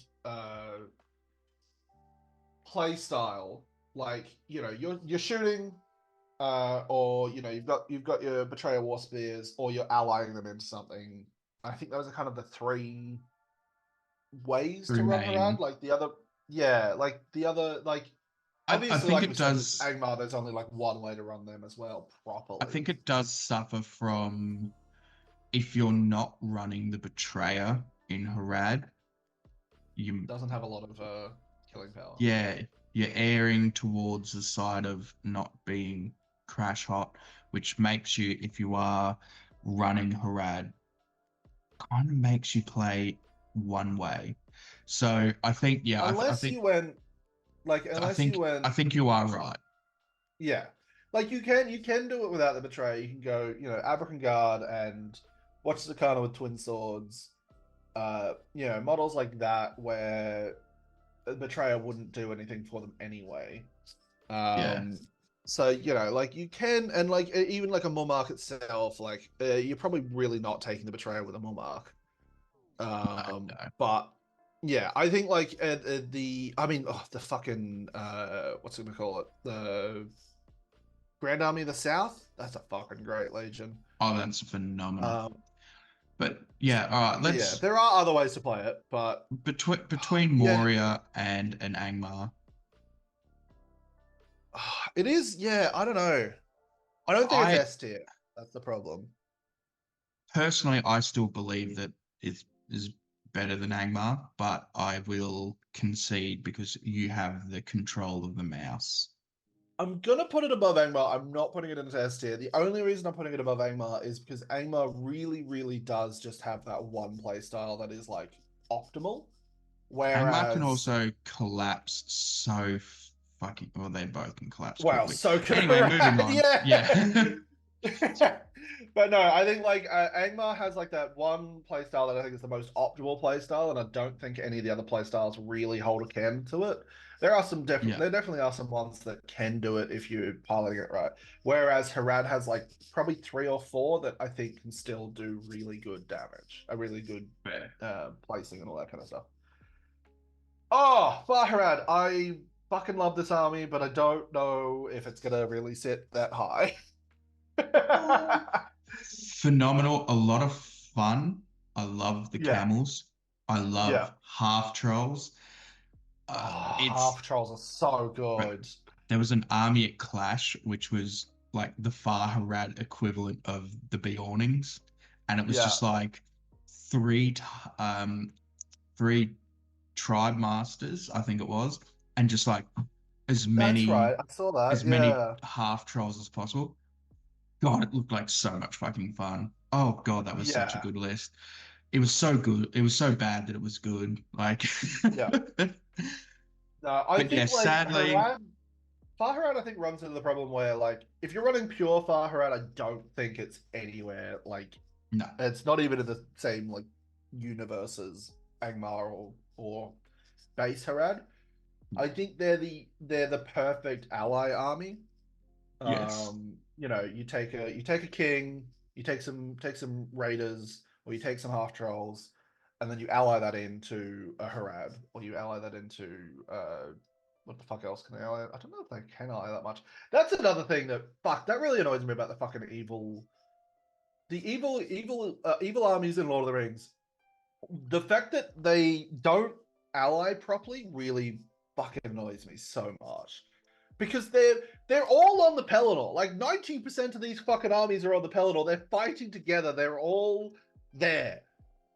play style, like you know you're shooting or you know you've got your betrayer war spears or you're allying them into something. I think those are kind of the three ways Through to run Harad. main. Like the other, yeah, like the other, like I obviously, think like it we said with does. Angmar, there's only like one way to run them as well I think properly. it does suffer from if you're not running the betrayer in Harad, you Doesn't have a lot of killing power. yeah, you're airing towards the side of not being crash hot, which makes you, if you are running Harad, kind of makes you play one way. So I think, yeah, Unless you went like unless you I went think you are right. yeah. Like you can do it without the betrayer. You can go, you know, Abracangard and watch the Zakana with twin swords. You know, models like that where the betrayer wouldn't do anything for them anyway. Yeah, Um so you know, like you can and like even like a Murmark itself, like you're probably really not taking the betrayer with a Murmark. no. But yeah, I think like the I mean the fucking what's it gonna call it? The Grand Army of the South. That's a fucking great legion. Oh, that's phenomenal. Um, But yeah, all right, yeah, let's there are other ways to play it, but between yeah, Moria and an Angmar. it is. Yeah, I don't know. I don't think it's I S tier. That's the problem. personally, I still believe that it is better than Angmar, but I will concede because you have the control of the mouse. I'm gonna put it above Angmar. I'm not putting it into S tier. The only reason I'm putting it above Angmar is because Angmar really, really does just have that one play style that is like optimal. Angmar can Whereas, also collapse so fucking well, they both can collapse wow, quickly. so can Anyway, moving Harad, on. yeah. Yeah. But no, I think like Angmar has like that one playstyle that I think is the most optimal playstyle, and I don't think any of the other playstyles really hold a candle to it. There are some Yeah. there definitely are some ones that can do it if you're piloting it right. Whereas Harad has like probably 3 or 4 that I think can still do really good damage, a really good Fair. placing and all that kind of stuff. Oh, Far Harad, I fucking love this army, but I don't know if it's gonna really sit that high. Phenomenal. A lot of fun. I love the Yeah, camels. I yeah. love half trolls. Oh, It's half trolls are so Right. good. There was an army at Clash, which was like the Far Harad equivalent of the Beornings, and it was Yeah, just like three, three. tribe masters, I think it was, and just like as That's many right. I saw that. as many Yeah. half trolls as possible. God, it looked like so much fucking fun. Oh God, that was such a Yeah. good list. It was so good. It was so bad that it was good. Like, Yeah. No, I but yeah, think like sadly, Far Harad, I think runs into the problem where like if you're running pure Far Harad, I don't think it's anywhere like no. it's not even in the same like universe as Angmar or base Harad. I think they're the perfect ally army. Yes. You take a king, you take some raiders, or you take some half trolls, and then you ally that into a Harad, or you ally that into what the fuck else can they ally? I don't know if they can ally that much. That's another thing that really annoys me about the fucking evil armies in Lord of the Rings. The fact that they don't ally properly really fucking annoys me so much. Because they're all on the Pelennor. Like 90% of these fucking armies are on the Pelennor. They're fighting together. They're all there.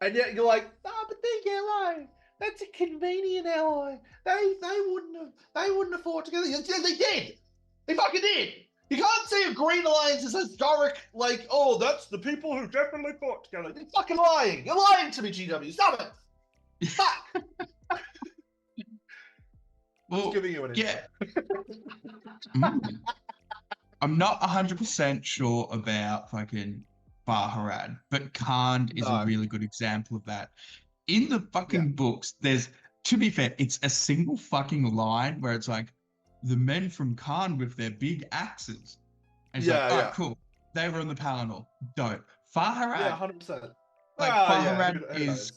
And yet you're like, but they're yellow. That's a convenient ally. They wouldn't have fought together. Yeah, they did. They fucking did. You can't say a green alliance is historic, like, oh, that's the people who definitely fought together. You're fucking lying. You're lying to me, GW. Stop it. Fuck. Well, Just giving you an yeah. insight. I'm not 100% sure about fucking Far Harad, but Khan is a No. really good example of that. In the Yeah. fucking books, to be fair, it's a single fucking line where it's like, the men from Khan with their big axes. And it's like, all right, cool. They were on the Pelennor. Dope. Far Harad, Yeah, 100%. like Far Yeah, Harad who is knows?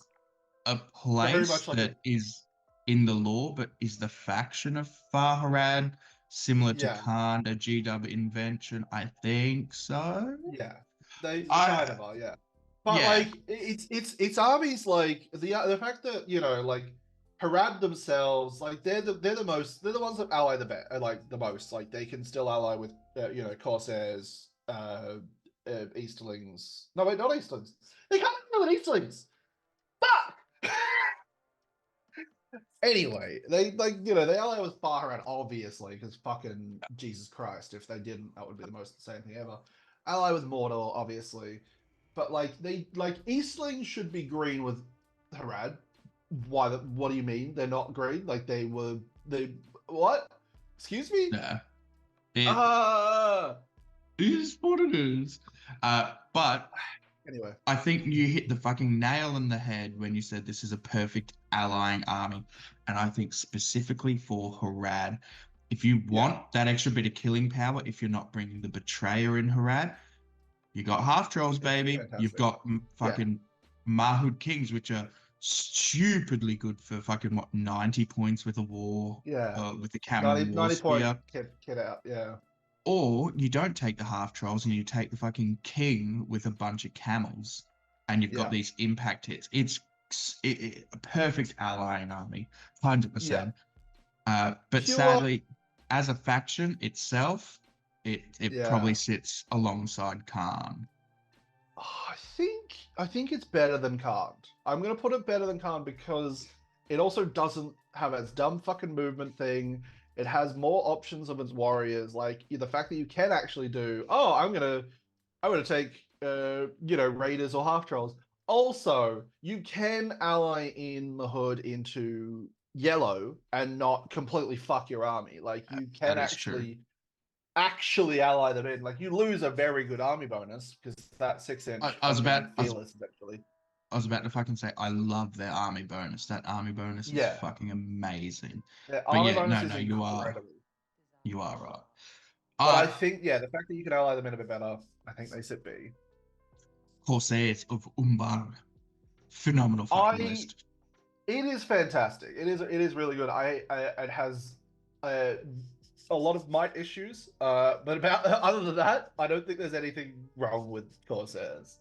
a Very place much like that is in the lore, but is the faction of Far Harad similar to yeah, Khan, a GW invention? I think so. yeah. They kind I of are, yeah. But yeah, like it's armies like the fact that like Harad themselves like they're the ones that ally the best like the most like they can still ally with Corsairs Easterlings no wait not Easterlings they can't ally with Easterlings fuck. Anyway, they they ally with Far Harad obviously because fucking Jesus Christ, if they didn't, that would be the most insane thing ever. Ally with Mordor, obviously, but like they Eastling should be green with Harad. Why? What do you mean they're not green? Like they what? Excuse me? yeah. It Uh is what it is. But anyway. I think you hit the fucking nail on the head when you said this is a perfect allying army. And I think specifically for Harad, if you want that extra bit of killing power, if you're not bringing the Betrayer in Harad, you got half trolls, baby. You've Fantastic. got Yeah. fucking Mahud Kings, which are stupidly good for fucking what 90 points with a war, Yeah. with the Camel 90, War 90 point Spear. kid out, yeah. Or you don't take the half trolls and you take the fucking king with a bunch of camels, and you've got Yeah. these impact hits. It's a perfect allying army, 100%. But Pure sadly, as a faction itself, it probably yeah. sits alongside Khan. I think it's better than Khan. I'm gonna put it better than Khan because it also doesn't have its dumb fucking movement thing. It has more options of its warriors. Like the fact that you can actually do, oh, I'm gonna take raiders or half trolls. Also, you can ally in Mahud into yellow and not completely fuck your army. Like you can That is true. actually ally them in. Like you lose a very good army bonus because that 6-inch I was fucking about I was, fearless essentially. I was about to fucking say I love their army bonus. That army bonus is Yeah, fucking amazing. their But army yeah, bonus no, is incredible. you are right. But I Uh think the fact that you can ally them in a bit better, I think they sit B. Corsairs of Umbar. Phenomenal fucking I list. It is fantastic. It is really good. It has uh, a lot of might issues, but about other than that, I don't think there's anything wrong with Corsairs.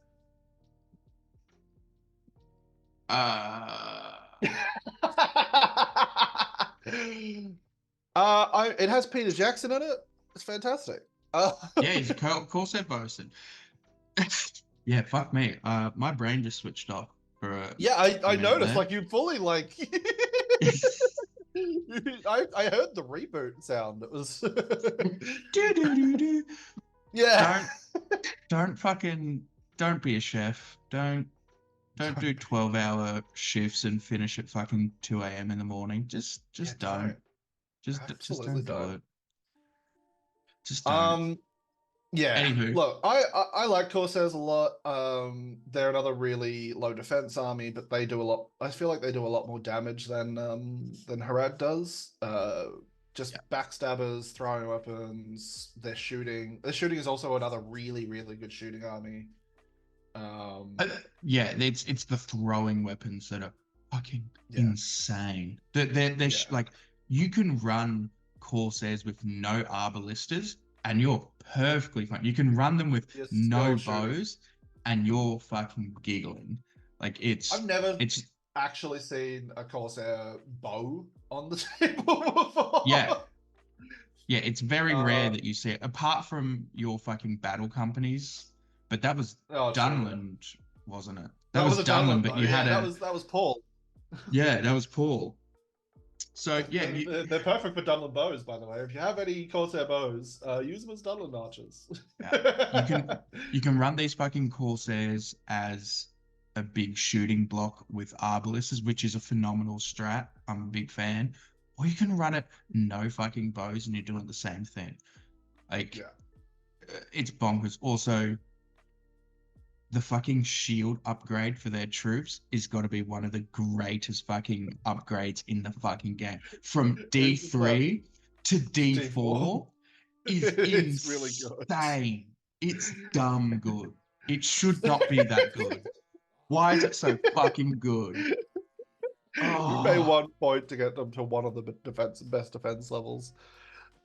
Uh, It has Peter Jackson in it. It's fantastic. yeah, he's a Corsair bosun. Yeah, fuck me. My brain just switched off for a Yeah, I minute noticed there. like you fully like I heard the reboot sound. It was Do. yeah. Don't be a chef. Don't do 12-hour shifts and finish at fucking 2 a.m. in the morning. Just don't. Just Absolutely don't do don't. it. Just don't. Yeah. Anywho. Look, I like Corsairs a lot. They're another really low defense army, but they do a lot. I feel like they do a lot more damage than Harad does. Just backstabbers, throwing weapons, their shooting. Their shooting is also another really, really good shooting army. Yeah, it's the throwing weapons that are fucking insane. They're like, you can run Corsairs with no arbalisters and you're perfectly fine. You can run them with no bows and you're fucking giggling. Like I've never actually seen a Corsair bow on the table before. Yeah, it's very rare that you see it, apart from your fucking battle companies. But that was Dunland, wasn't it? That was Dunland, but you had that was Paul. Yeah, that was Paul. So yeah, they're perfect for Dunland bows, by the way. If you have any Corsair bows, use them as Dunland archers. You can run these fucking Corsairs as a big shooting block with arbalisters, which is a phenomenal strat. I'm a big fan. Or you can run it no fucking bows and you're doing the same thing. Like, it's bonkers. Also, the fucking shield upgrade for their troops is got to be one of the greatest fucking upgrades in the fucking game. From D3 to D4 is insane. Really good. It's dumb good. It should not be that good. Why is it so fucking good? You pay 1 point to get them to one of the best defense levels.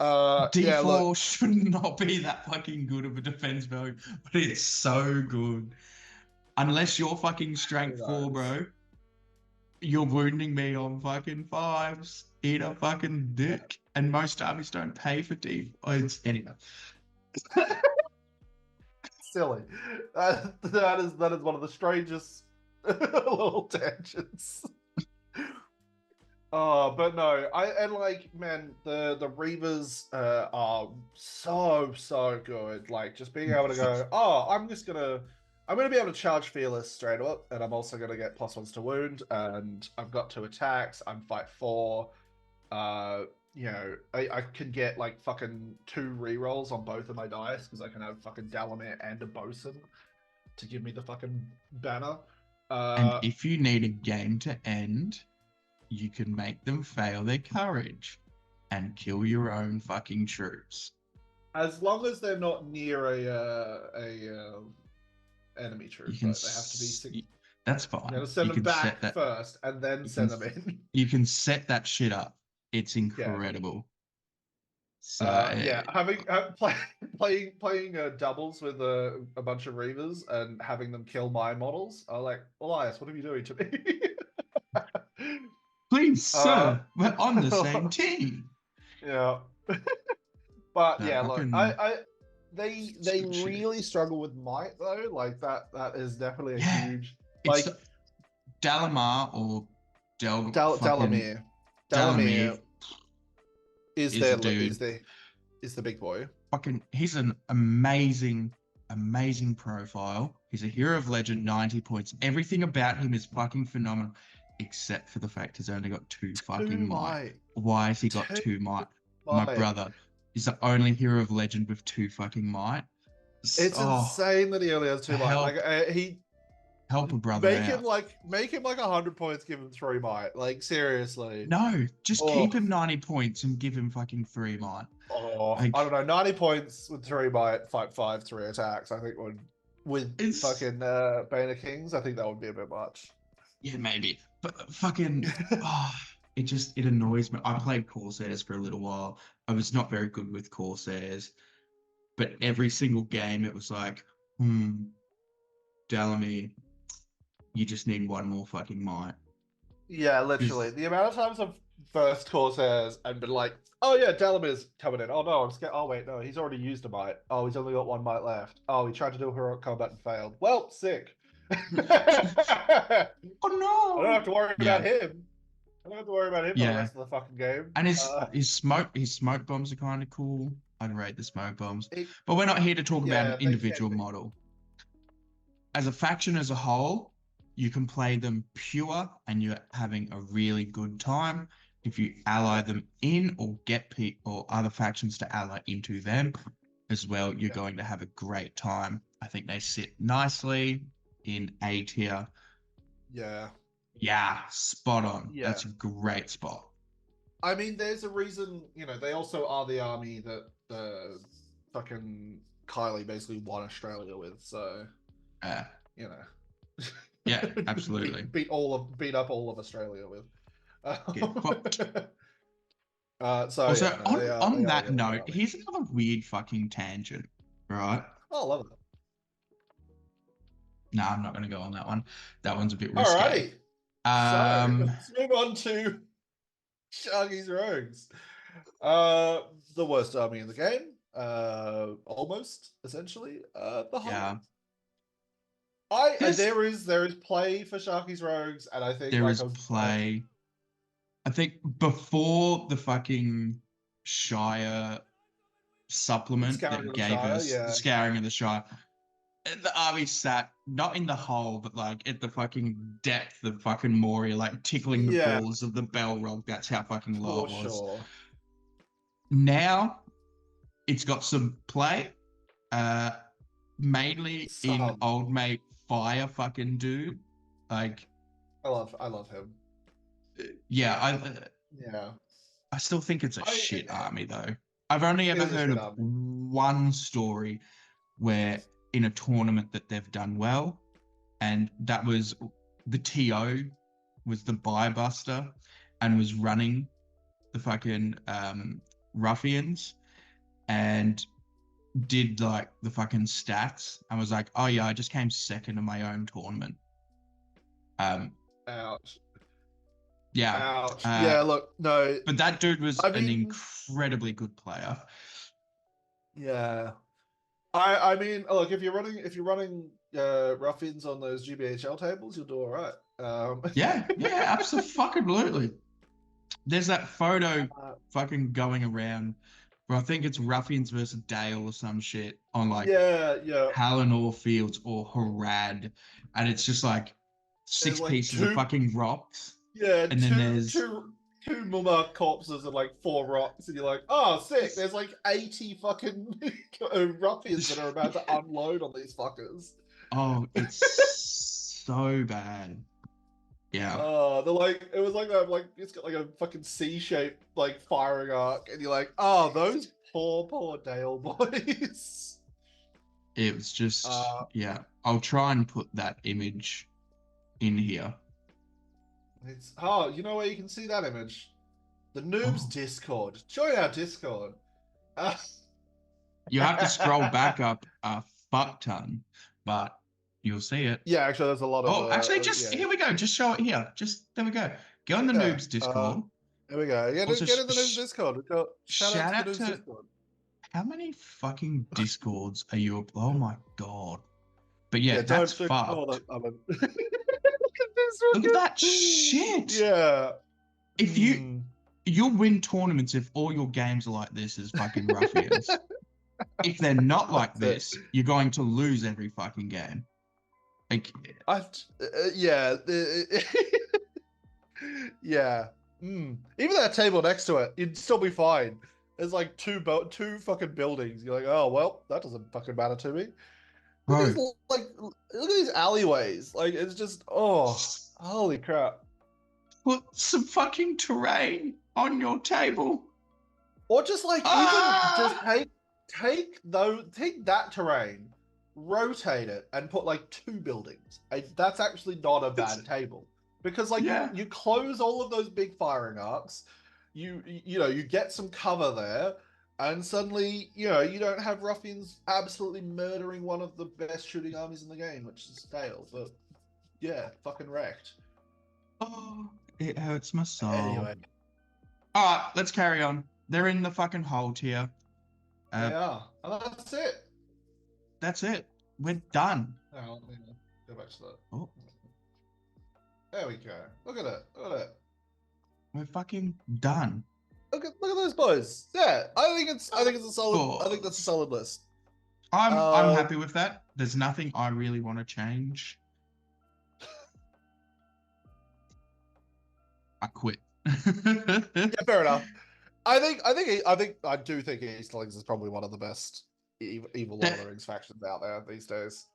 D4 should not be that fucking good of a defense value, but it's so good. Unless you're fucking strength 4, bro, you're wounding me on fucking 5s. Eat a fucking dick. And most armies don't pay for D4. Anyway. Silly. That is one of the strangest little tangents. But no, man, the Reavers are so good. Like, just being able to go, I'm gonna be able to charge Fearless straight up, and I'm also gonna get +1s to wound, and I've got 2 attacks. I'm fight 4. You know, I can get like fucking 2 rerolls on both of my dice because I can have fucking Dalamir and a Bosun to give me the fucking banner. And if you need a game to end, you can make them fail their courage and kill your own fucking troops. As long as they're not near a enemy troop, they have to be. That's fine. You know, send them back first, and then send them in. You can set that shit up. It's incredible. So playing doubles with a bunch of Reavers and having them kill my models. I'm like, Elias, what are you doing to me? Please, sir, we're on the same team. Yeah. But look, they really struggle with might though. Like that is definitely a huge like Dalamar or Dalamir. Dalamir is the big boy. Fucking, he's an amazing profile. He's a hero of legend, 90 points. Everything about him is fucking phenomenal, except for the fact he's only got 2 fucking might. Why has he got 2 might? My brother is the only hero of legend with 2 fucking might. It's insane that he only has 2 might. Like help a brother make him like 100 points, give him 3 might. Like, seriously. No, just keep him 90 points and give him fucking 3 might. I don't know, 90 points with 3 might, fight 5, 3 attacks. I think with fucking Bane of Kings, I think that would be a bit much. Yeah, maybe. But fucking it annoys me. I played Corsairs for a little while. I was not very good with Corsairs, but every single game it was like, Dalamir, you just need 1 more fucking might. Yeah, literally. The amount of times I've first Corsairs and been like, oh yeah, Dalamir's coming in. Oh no, I'm scared. Oh wait, no, he's already used a might. Oh, he's only got 1 might left. Oh, he tried to do heroic combat and failed. Well, sick. Oh no! I don't have to worry about him. I don't have to worry about him for the Yeah. rest of the fucking game. And his smoke bombs are kind of cool. I'd rate the smoke bombs. He, But we're not here to talk about an yeah, they can individual be. model. As a faction as a whole, you can play them pure and you're having a really good time. If you ally them in or get or other factions to ally into them as well, you're going to have a great time. I think they sit nicely in A tier. Yeah. Yeah, spot on. Yeah. That's a great spot. I mean, there's a reason, they also are the army that the fucking Kylie basically won Australia with, so Uh, you know. yeah, absolutely. beat up all of Australia with. Get fucked. So Also, yeah, no, on they are a that really good note, army. here's another weird fucking tangent, right? Oh, I love it. No, I'm not going to go on that one. That one's a bit risque. Alrighty. So let's move on to Sharky's Rogues. The worst army in the game. Almost essentially. The Yeah, Hobbit. There's There is play for Sharky's Rogues, and I think there like is play. I think before the fucking Shire supplement Scouring that of the gave Shire, us the yeah. Scouring of the Shire, the army sat not in the hole, but like at the fucking depth of fucking Moria, like tickling the Yeah, balls of the Balrog. That's how fucking low for it was. sure. Now it's got some play, mainly in Some. old mate Fire fucking dude. Like, I love him. yeah, Yeah. I still think it's a I shit army though. I've only It ever is a heard shit of army. one story where in a tournament that they've done well, and that was the TO was the buy buster and was running the fucking ruffians and did like the fucking stats and was like, oh yeah, I just came second in my own tournament. Ouch. Yeah. Ouch. Yeah, look, no. But that dude was I an mean, incredibly good player. yeah. I mean, look, if you're running ruffians on those GBHL tables, you'll do all right. Yeah, absolutely. There's that photo fucking going around where I think it's Ruffians versus Dale or some shit on like yeah. Hallinor Fields or Harad, and it's just like There's six like pieces of fucking rocks, yeah, and then there's two Mummar corpses and like 4 rocks, and you're like, oh, sick. There's like 80 fucking ruffians that are about to unload on these fuckers. oh, it's so bad. Yeah. They're like, it was like that, like it's got like a fucking C-shaped like firing arc, and you're like, oh, those poor Dale boys. It was just yeah. I'll try and put that image in here. You know where you can see that image? The Noobs Discord. Join our Discord. You have to scroll back up a fuck ton, but you'll see it. Yeah, actually, there's a lot of. Oh, actually, just here we go. Just show it here. Just there we go. Go in the Noobs Discord. Here we go. Get in the Noobs Discord. Shout out to the Noobs Discord. How many fucking Discords are you? Oh my god. But yeah, that's fucked. Look at that shit. Yeah. If you'll win tournaments if all your games are like this as fucking ruffians. If they're not like this, you're going to lose every fucking game. Like, yeah. Yeah. Even that table next to it, you'd still be fine. There's like two fucking buildings. You're like, oh well, that doesn't fucking matter to me. Look at these alleyways. Like it's just holy crap. Put some fucking terrain on your table. Or just like even just take that terrain, rotate it, and put like 2 buildings. That's actually not a bad table. Because like you close all of those big firing arcs, you get some cover there, and suddenly you don't have ruffians absolutely murdering one of the best shooting armies in the game, which is Dale. But yeah, fucking wrecked. Oh, it hurts my soul. Anyway, all right, let's carry on. They're in the fucking hole tier. They are, and that's it. That's it. We're done. Oh, go back to that. Oh. There we go. Look at it. Look at it. We're fucking done. Look at those boys. Yeah, I think it's a solid. I think that's a Course. solid list. I'm happy with that. There's nothing I really want to change. I quit. Yeah, fair enough. I do think Easterlings is probably one of the best evil Lord of the Rings factions out there these days.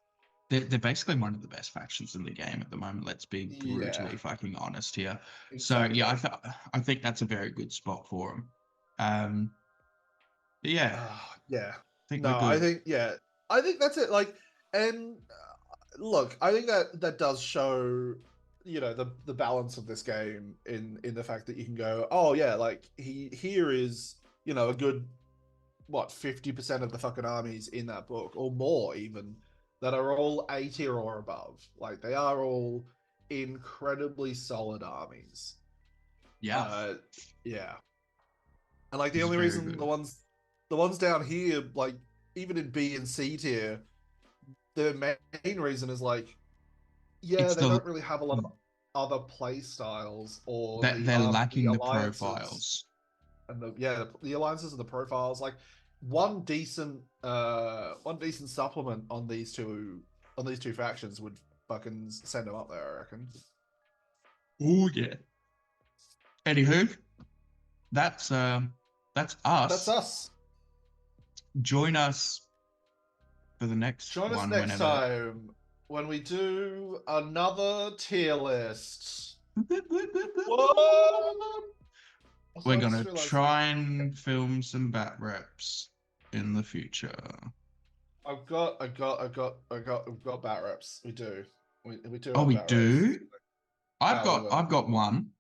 They're basically one of the best factions in the game at the moment. Let's be brutally fucking honest here. Exactly. So yeah, I think that's a very good spot for them. Yeah. Yeah. I think No, I think that's it. Like, and look, I think that does show, you know, the balance of this game in the fact that you can go, oh yeah, like here is, you know, a good 50% of the fucking armies in that book or more even that are all A tier or above. Like they are all incredibly solid armies. Yeah. Yeah. And like the only reason the ones down here, like even in B and C tier, the main reason is like, yeah, they don't really have a lot of other play styles or they're lacking the profiles. And the alliances and the profiles. Like one decent supplement on these two factions would fucking send them up there, I reckon. Oh yeah. Anywho, that's us. That's us. Join us for the next Join us next time when we do another tier list. We're gonna try and film some bat reps in the future. I've got bat reps. We do. We do. Oh, we do. I've got one.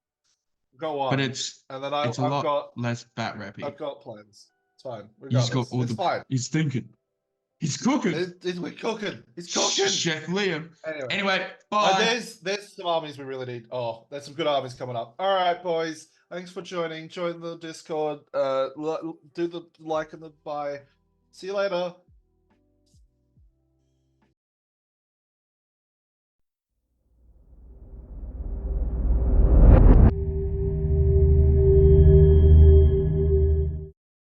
Got one, but it's a lot less bat reppy. I've got plans. It's fine. It's fine. He's thinking. He's cooking. We're cooking. He's cooking. Chef Liam. Anyway, bye. There's some armies we really need. Oh, there's some good armies coming up. All right, boys. Thanks for joining. Join the Discord. Do the like and the bye. See you later.